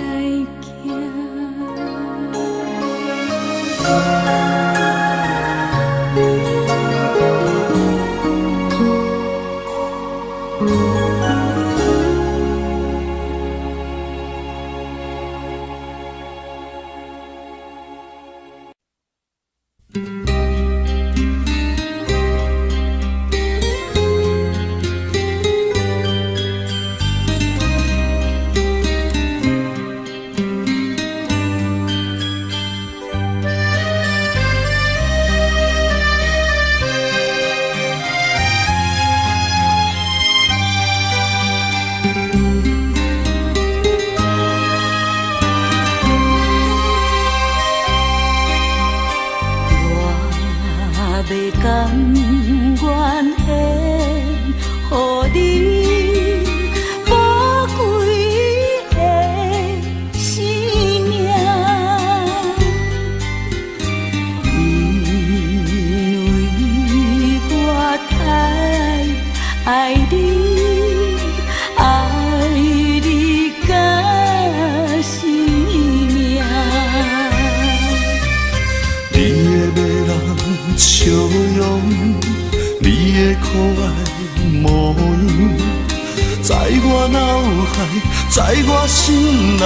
在我心内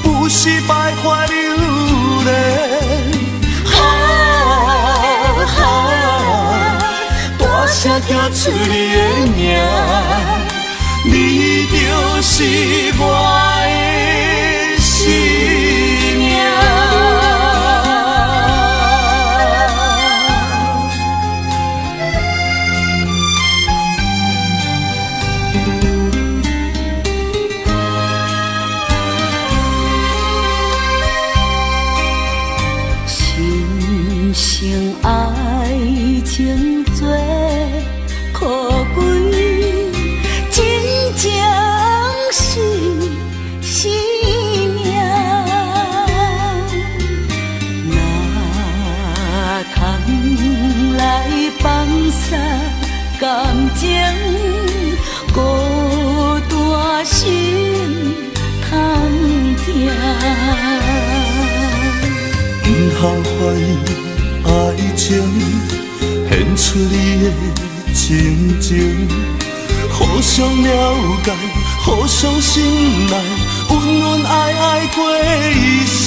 不是徘徊流连，大声叫出你的名，你就是我的生命。感情孤单心通听，不后悔爱情，献出你的真情，互相了解，互相信赖，温温爱爱过一生。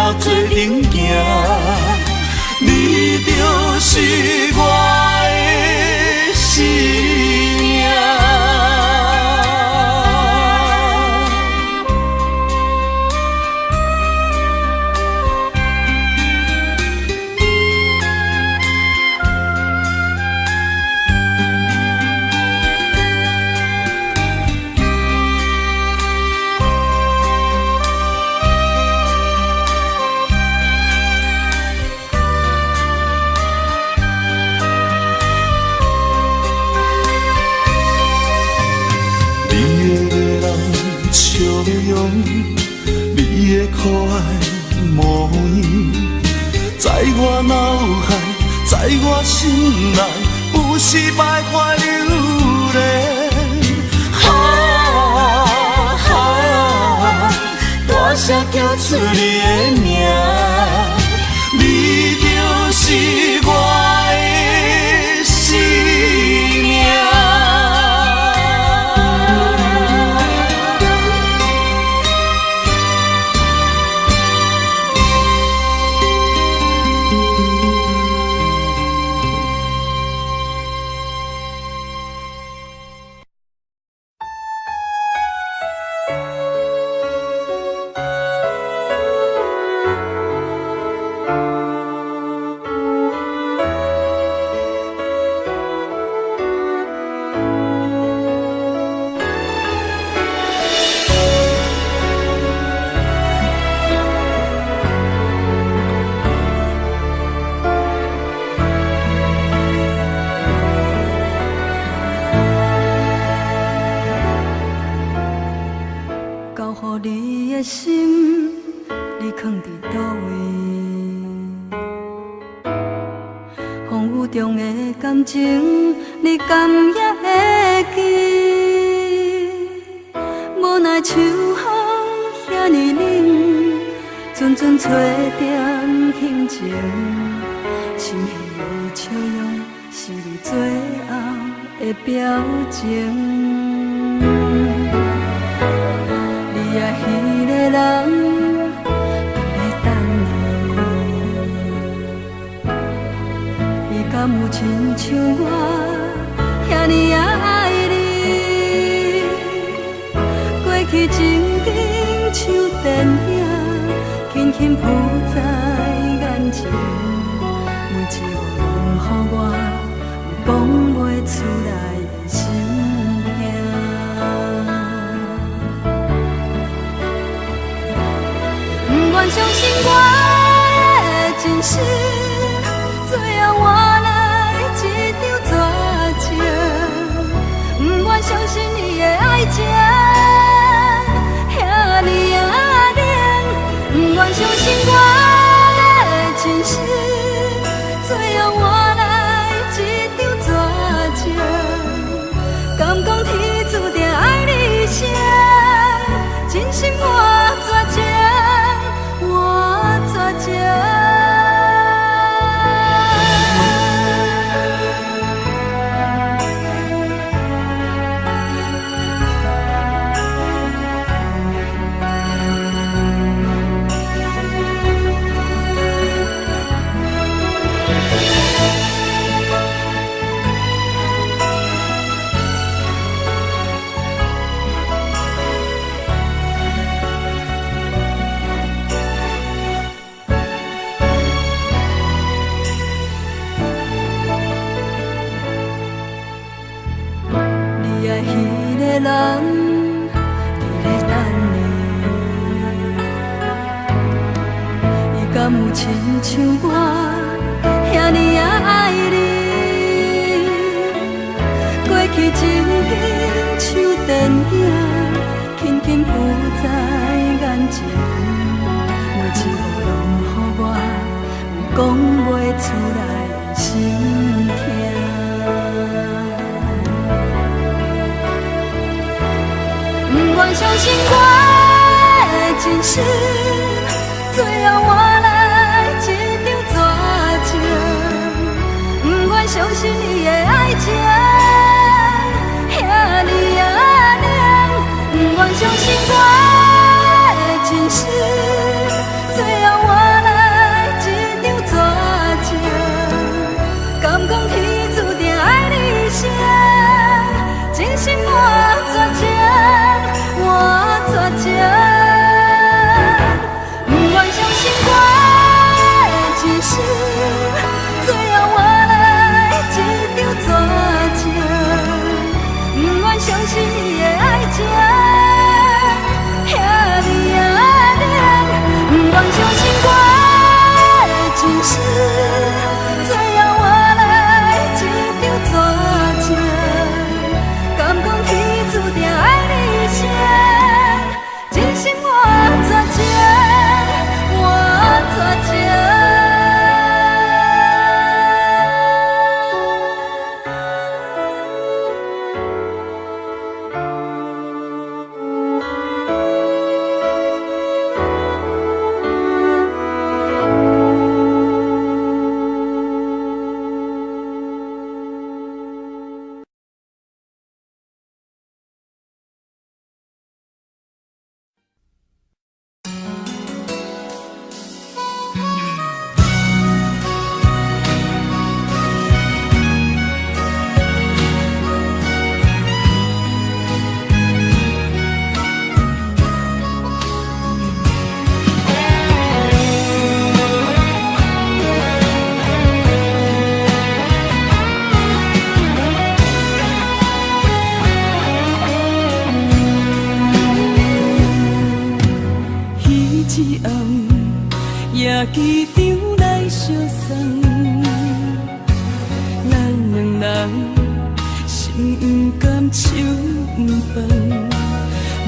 斗做阵行，你就是我的生命。你的可爱模样，在我脑海，在我心内，有时徘徊流连。大声叫出你的名，你就是我的生命。情，你敢也会记？无奈秋风遐尼冷，阵阵吹点轻情。心稀的笑容，是你最后的表情。你爱彼个人。 敢有亲像我遐尼爱你？过去情景像电影，轻轻浮在眼前。每一个拢予我有讲袂出来的心痛。不愿相信我的真实，最后换来一场绝情。不愿相信你的爱情遐尼啊冷，不愿相信我的真实，最后换来一场绝情。敢讲天注定爱你一生，真心我绝情，我绝情。 人伫咧等你，伊敢有亲像我遐尼啊爱你？过去情景像电影，轻轻浮在眼前，每一个拢予我有讲袂出来的心痛。 不愿相信我的真实，最后换来一场绝情。不愿相信你的爱情遐尼啊冷，不愿相信我的真实，最后换。机场来相送，咱两人心不甘手不放，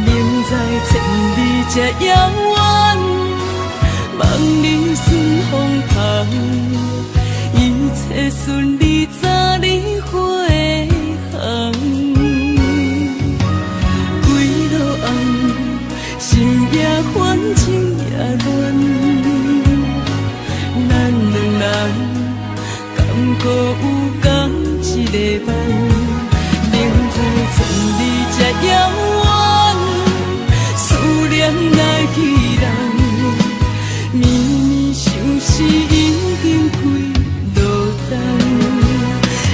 明知千里这遥远，望你顺风旁，一切顺利早日回航。几落红，心也烦，情也乱，咱两人敢搁有共一个梦？明知千里这遥远，思念来去人，绵绵相思已经几落冬。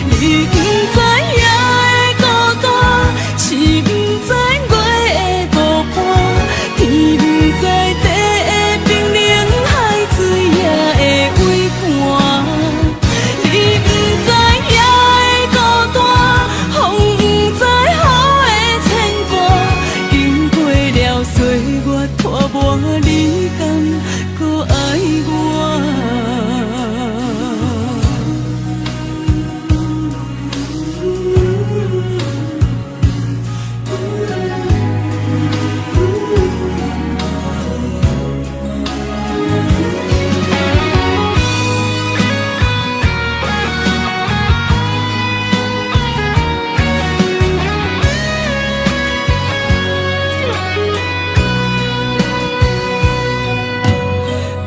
你不知夜的孤单，是不知月的无伴，天不知地的冰冷，海水也会微寒。你不知夜的孤单，风不知雨的牵挂，经过了岁月拖磨，你敢搁爱我？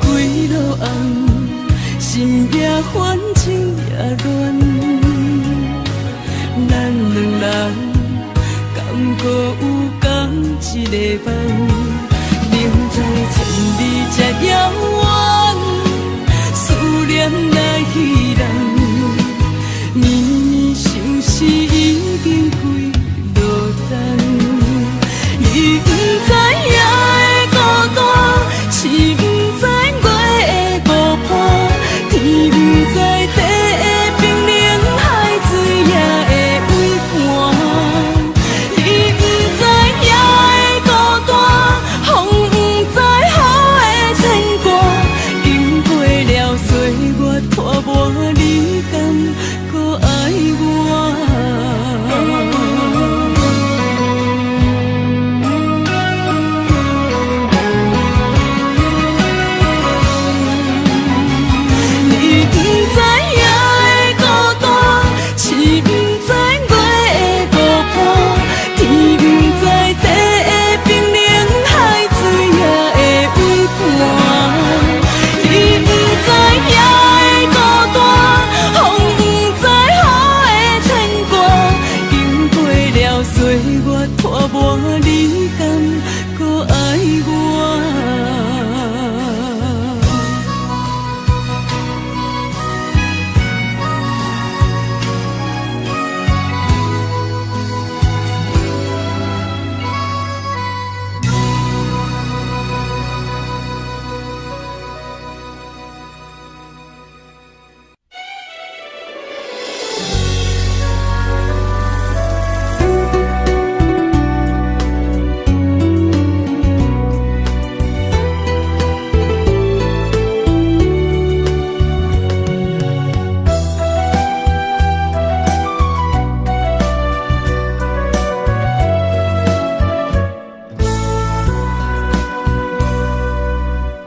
几落红，心也烦，情也乱，咱两人敢搁有共一个梦？明知千里这遥远，思念来去人，绵绵相思已经几落冬。你不知夜的孤单，是不知月的无伴，天不知地的冰冷，海水也会微寒。你不知夜的孤单，风不知雨的牵挂，经过了岁月拖磨，你敢搁爱我？你不知夜的孤单，是不知月的无伴，天不知地的冰冷，海水也会微寒。你不知夜的孤单，风不知雨的牵挂，经过了岁月拖磨，你敢搁爱我？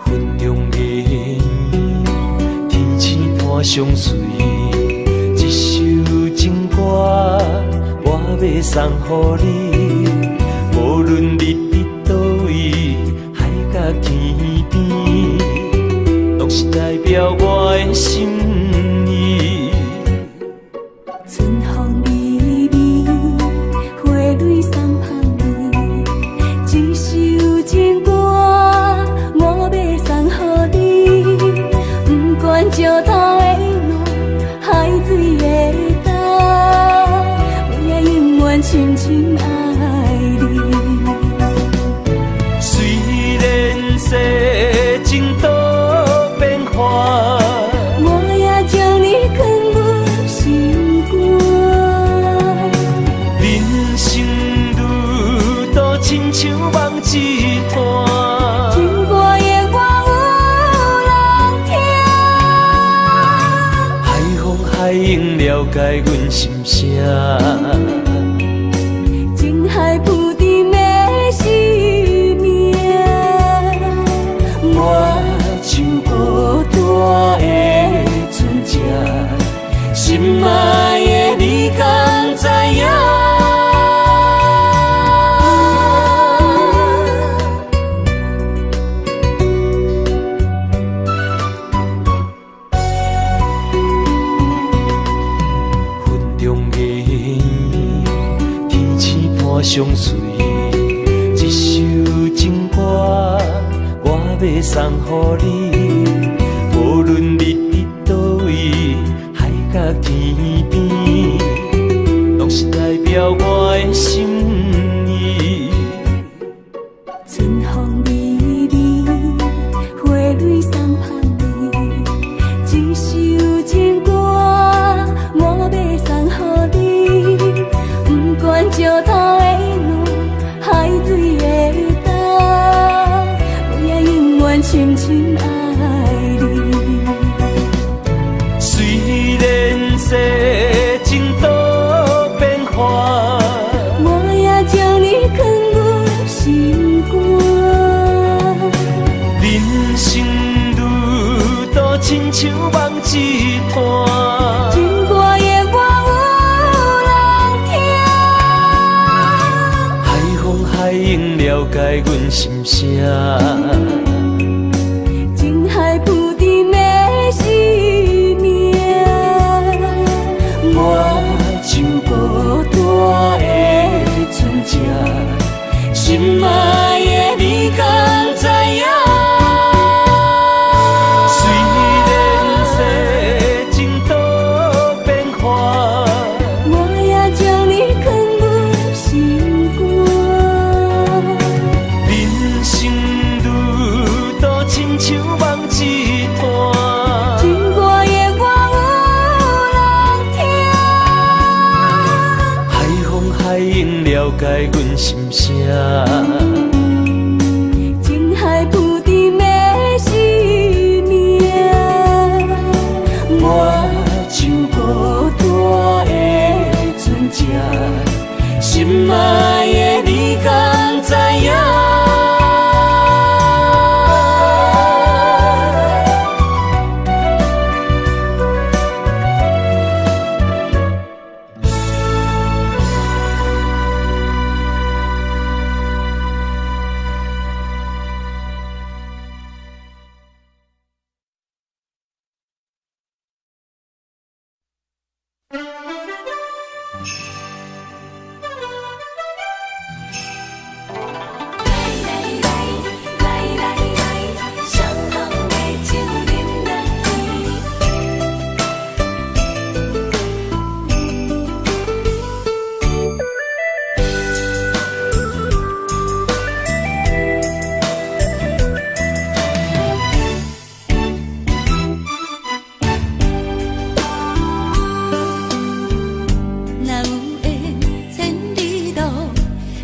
云中月，天星伴相随，一首情歌我要送予你。无论日伫倒位，海角天边，拢是代表我的心意。春风微微，花蕊送香味，一首情歌我要送予你。不管石头的路，海水的干，我也永远深深爱你。虽然世情多变化，我也将你藏入心肝。解阮心声。情海浮沉的生命，我像孤单的船只，心爱的你敢知影？云中的烟，天星伴相随，一首情歌。我要送予你，无论你伫倒位，海角天边，拢是代表我的心意。春风微微，花蕊送香味，一首情歌，我要送予你。不管石头的路，海水的干，我也永远深深爱你。虽然世情多变化，我也将你藏入心肝。人生路途亲像梦一段，情歌的我有人听。海风海涌了解阮心声。情海浮沉的生命，我像孤单的船只，心爱的你敢知影？虽然世情多变化，我也将你藏入心肝。人生路途亲像梦一段，情歌的我有人听。海风海涌了解阮心声。情海浮沉的生命，我像孤单的船只，心爱的你敢知影？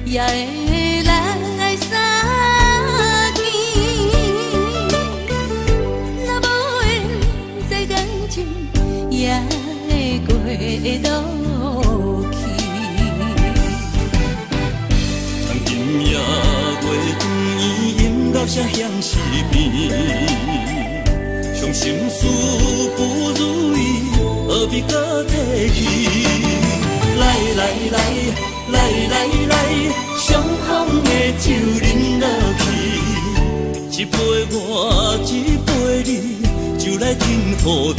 也会来相见，若无缘在感情，也会过渡去。从今夜月圆，音乐声响失眠，伤心事不如意，何必搁提起？来来来。来来来，相逢的酒饮落去，一杯我，一杯你，就来敬予甜。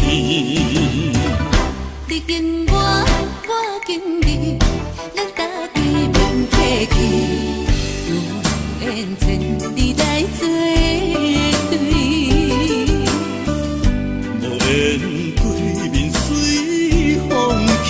你敬我，我敬你，咱家己免客气，有缘千里来作对，无缘对面随风去。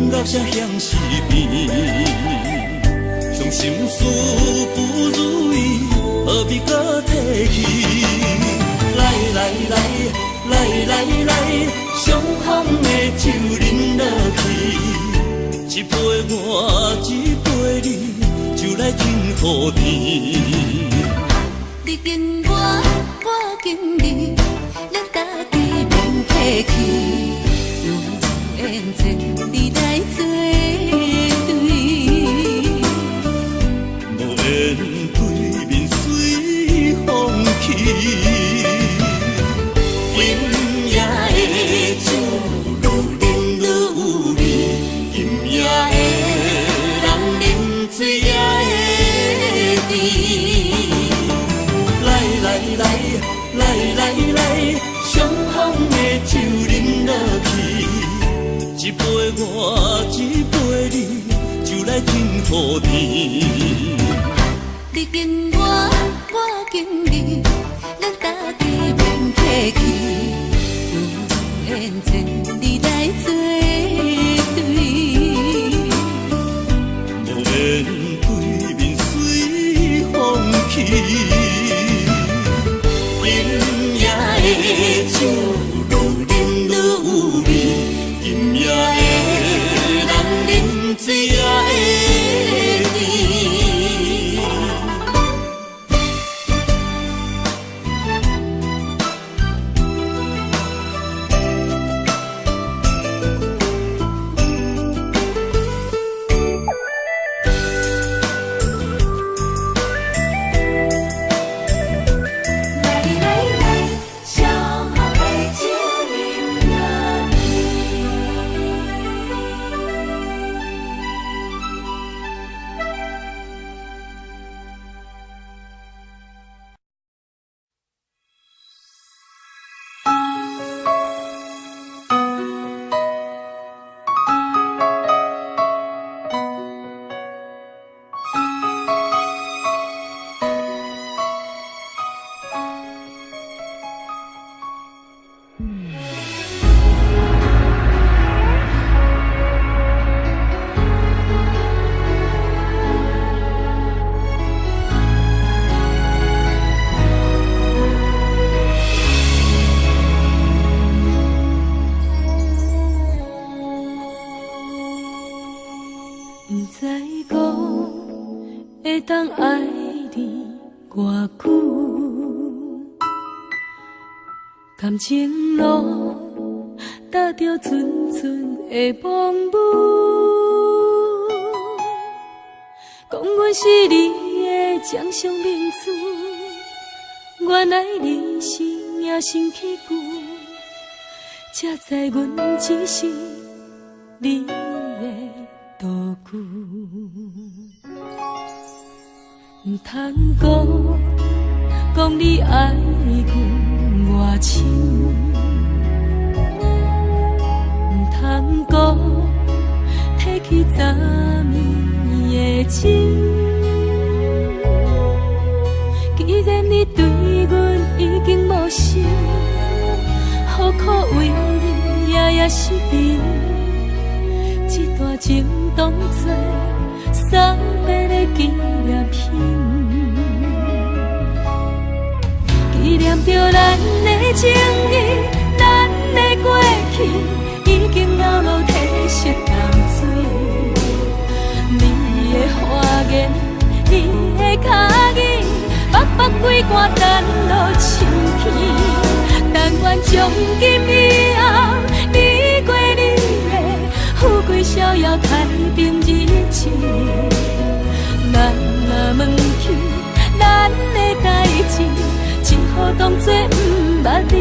饮到啥乡是变，伤心事不如意，何必搁提起？来来来来来来，相逢的酒饮落去，一杯我，一杯你，就来天和地。你敬我，我敬你，咱家己免客气，有缘前你来作对，无缘对面随风去。今夜的酒愈饮愈有味，今夜的人啉醉也会甜。来来来来来来，相逢的酒饮落去，一杯我，一杯你，就来天和地。你敬我，我敬你，咱家己免客气，有缘前你来作对，无缘对面随风去。今夜的酒愈饮愈有味，今夜的人啉醉也会甜。来来来，相逢的酒饮落不知讲会当爱你偌久，感情路踏着阵阵的风雨，讲阮是你的掌上明珠，原来你是野生起句，才知阮只是你的道具。唔通讲你爱阮偌深，唔通讲提起昨暝的情。既然你对阮已经无心，何苦为你夜夜失眠？这段情当作送别的纪念品，纪念着咱的情谊，咱的过去已经流露褪色淡水。你的花言，你的脚语，默默几罐等落秋天。但愿从今以后，你过你的富贵逍遥太平日子。咱若问起咱的代志，只好当作不捌你。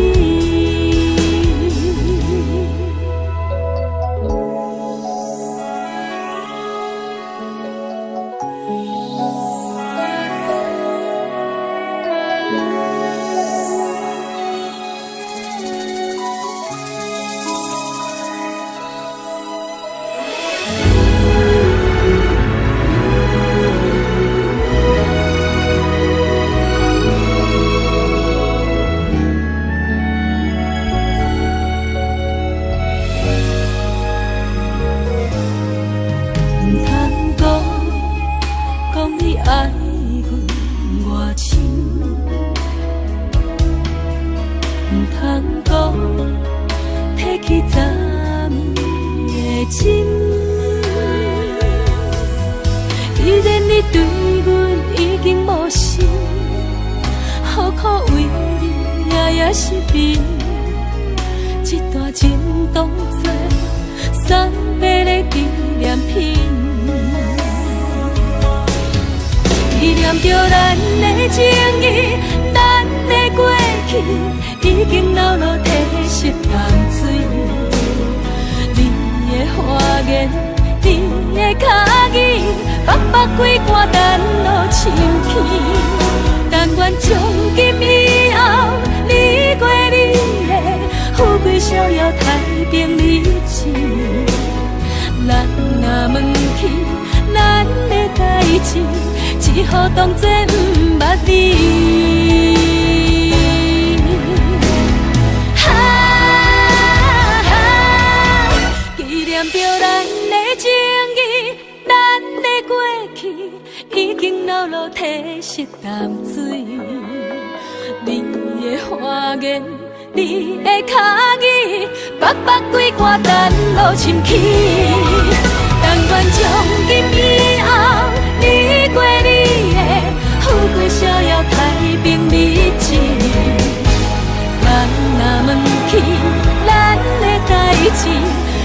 苦为你也是悲，这段情当作送别的纪念品。纪念着咱的情谊，咱的过去，已经流落褪色淡水。你的花言，你的脚语，白白几段等落深去。但愿从今以后，你过你的富贵逍遥，太平日子。咱若问起咱的代志，只好当作不捌你。纪念着咱的情谊，咱的过去，已经流落褪色淡水。你的花言，你的脚语，白白几段等落深去。但愿从今以后，你过你的富贵逍遥，太平日子。咱若问起咱的代志，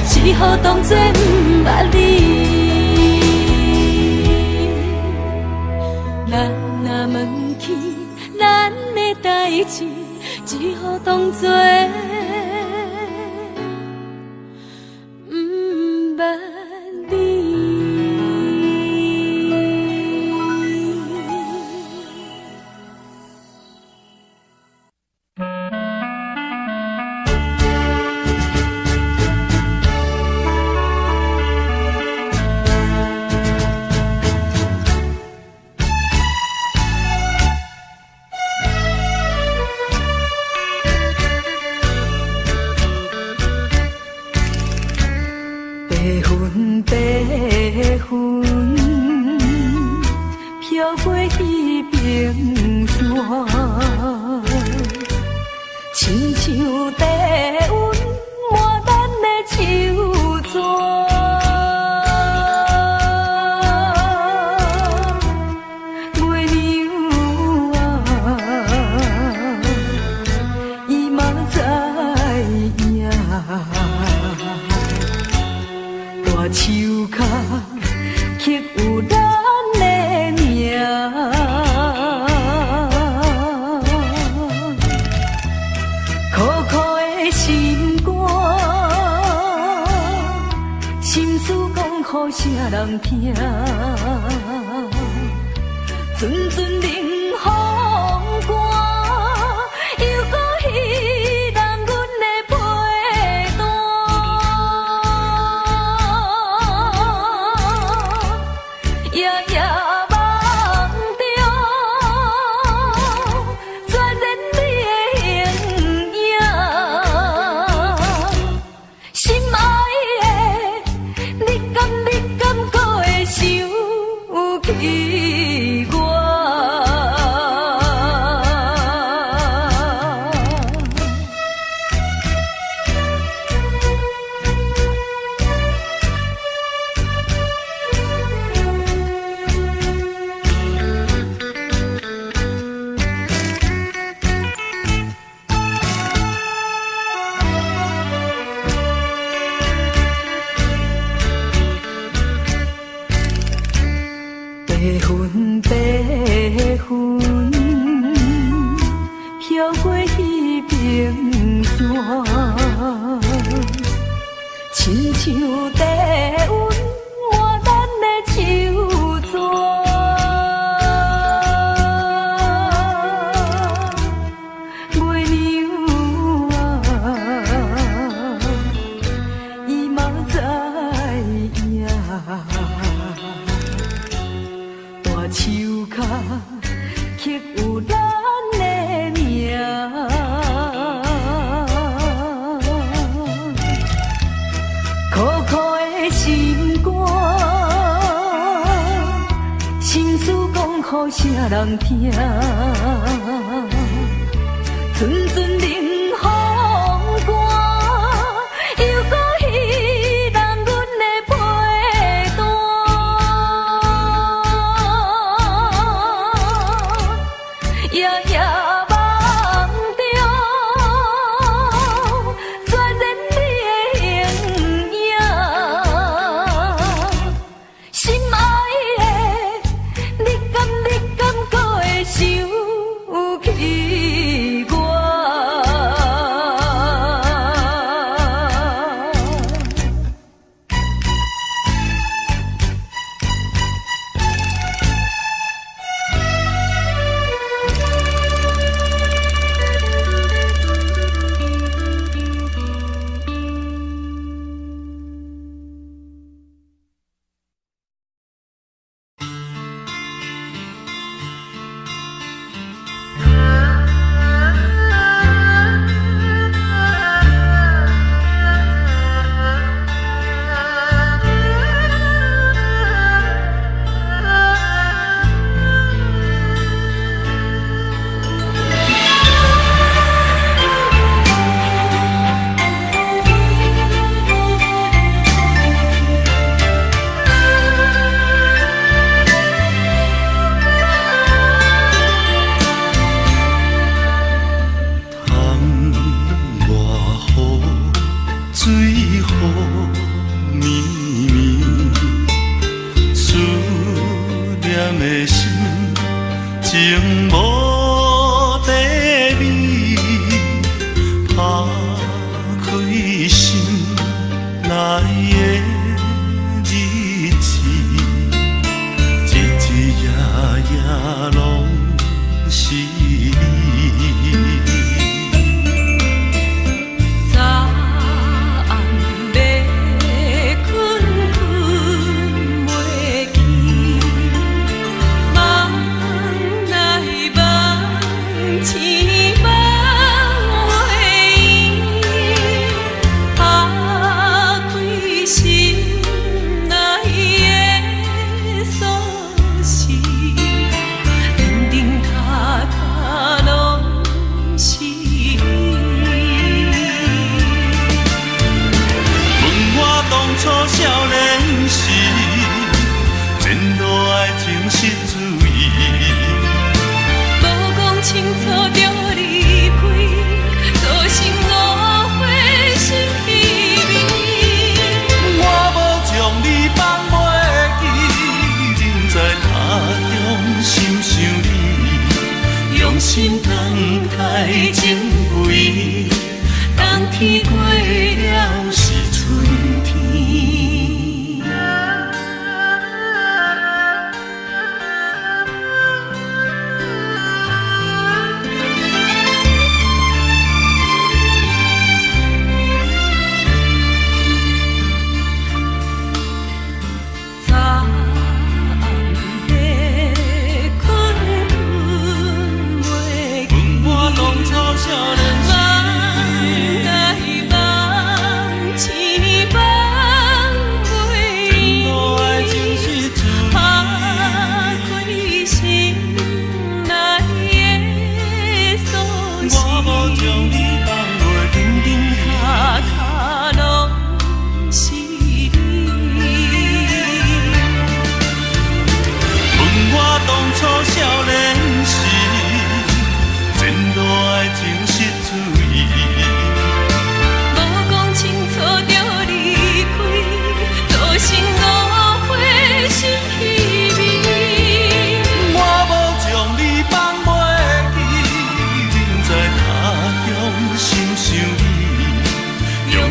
只好当作不捌你。咱若问起咱的代志，只好当作不捌你。白云飘过彼边山，亲像低温满咱的手纸。月娘啊，伊嘛知影。大树脚刻有咱的名，苦苦的心肝，心事讲予啥人听？阵阵冷风寒，又搁彼人阮的陪伴。夜夜梦中，全然你的形影，心爱的，你敢搁会想起我？白云飘过彼边山，亲像低温满咱的手纸。月娘啊，伊嘛知影。大树脚刻有咱的名，苦苦的心肝，心事讲予啥人听？阵阵冷风寒，又搁彼人阮的陪伴。夜夜梦心等待情为，冬天过了是春天。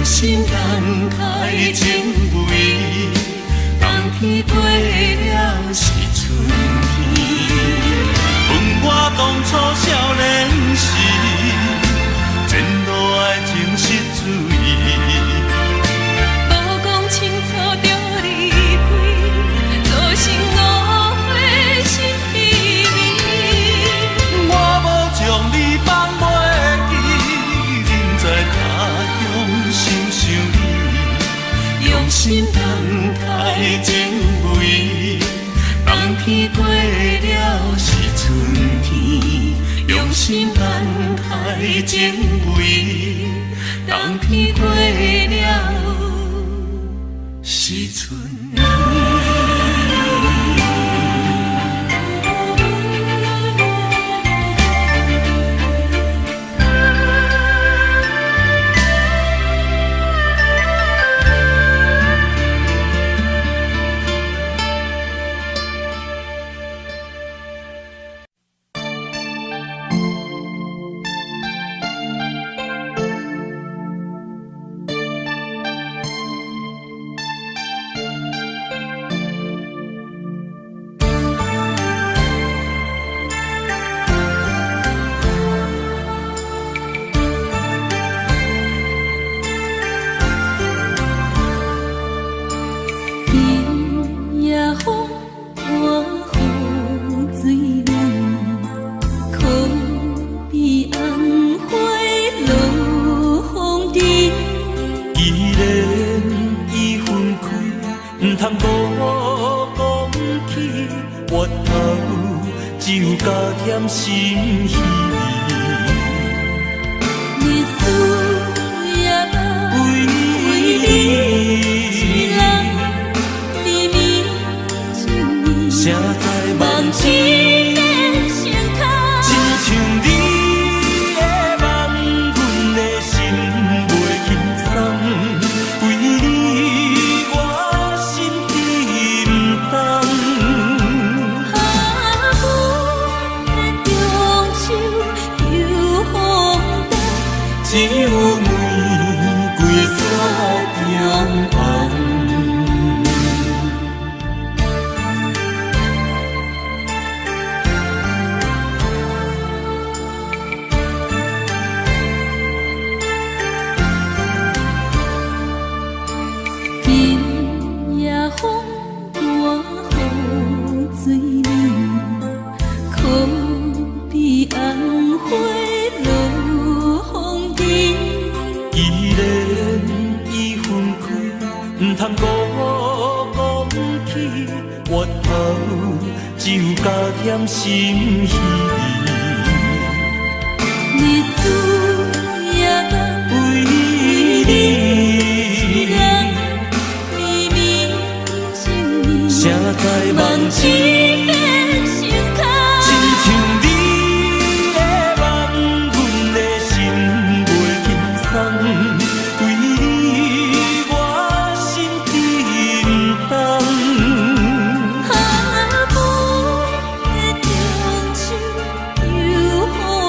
心等待情为，冬天过了是春天。问我当初少年时，前路爱情是水。无讲清楚就离开，造成误会心稀微。我无将你放袂记，人在他乡心想你，用心等待情为。冬天过了是春天，用心等待情为。冬天过了是春天。风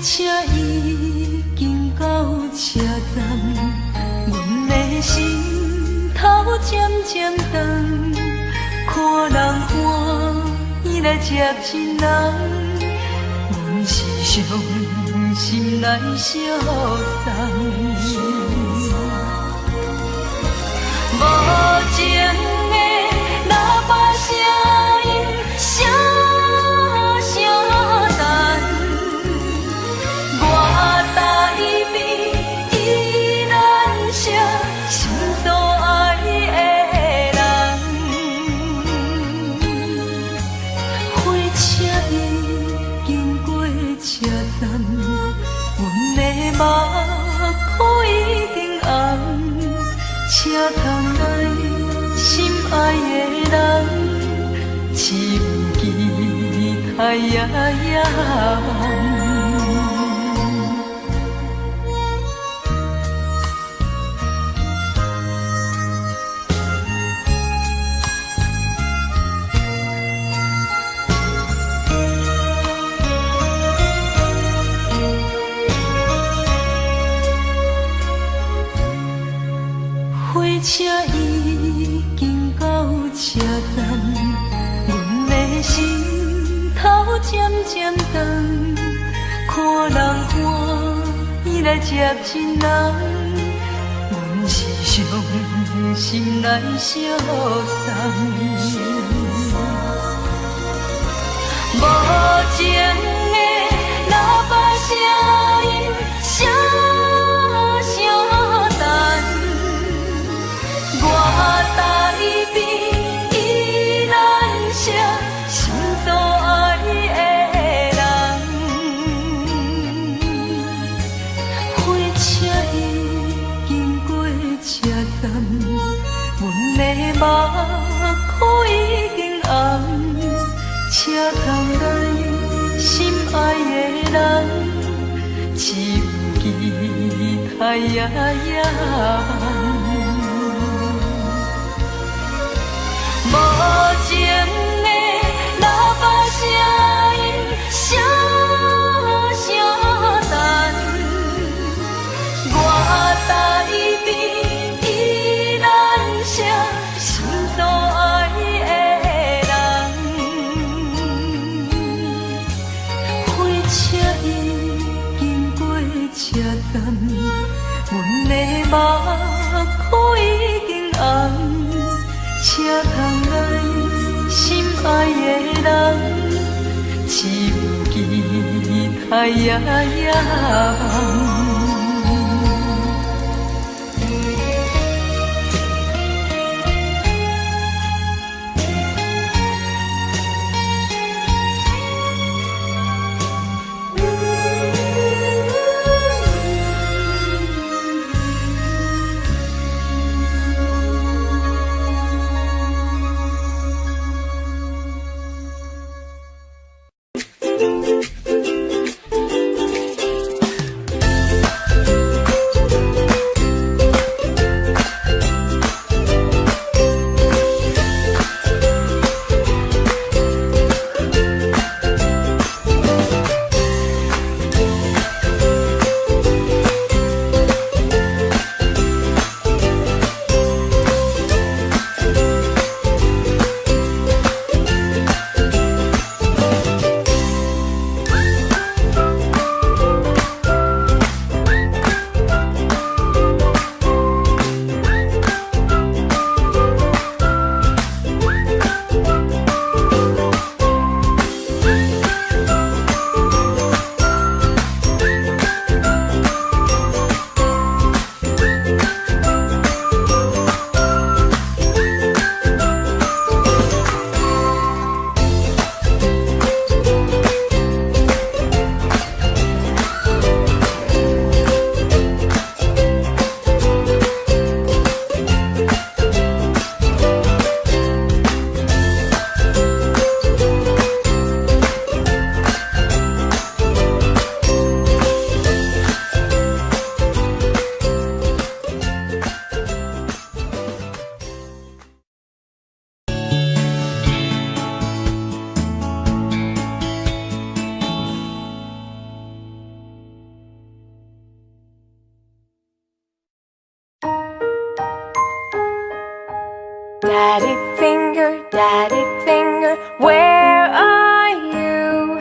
车已经到车站，阮的心头渐渐长，看人欢喜来接亲人，阮是伤心来相送。无情的喇叭声音，声声淡。我台边依然写心所爱的人，火车已经过车站，阮的目眶已经红。车窗内心爱的人，只有期待夜夜梦。火车已经到车站，阮的心头渐渐长，看人欢喜来接亲人，阮是伤心来相送。无情的喇叭声音，声声淡。我台边依然写心所爱的人，火车已经过车站，阮的目眶已经红，车窗内心爱的人，只有期待夜夜梦。无情的喇叭声音，声声淡。我台边依然写心所爱的人，火车已经过车站，阮的目眶已经红。车窗内心爱的人，只有期待夜夜梦。Daddy finger, where are you?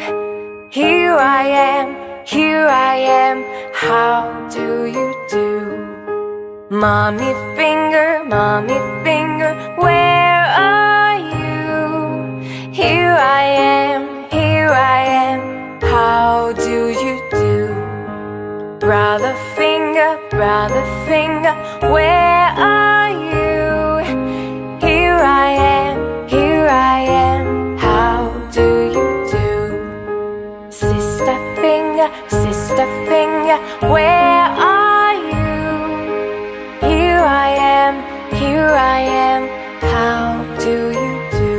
Here I am, how do you do? Mommy finger, where are you? Here I am, how do you do? Brother finger, where are you? Here I am, how do you do? Sister finger, where are you? Here I am, how do you do?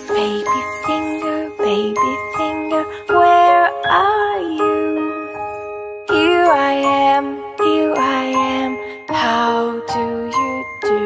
Baby finger, where are you? Here I am, how do you do?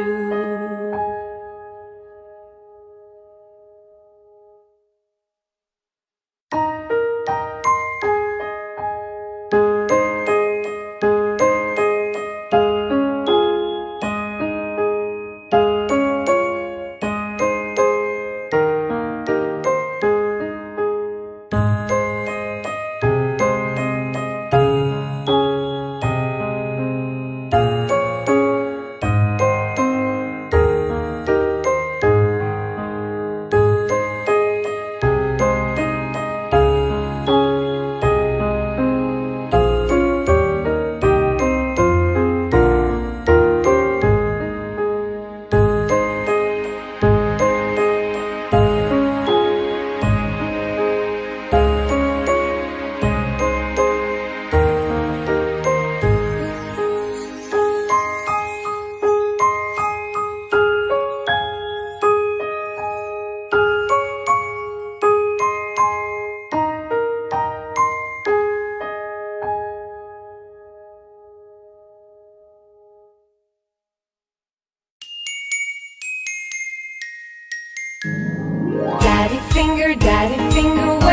Daddy finger,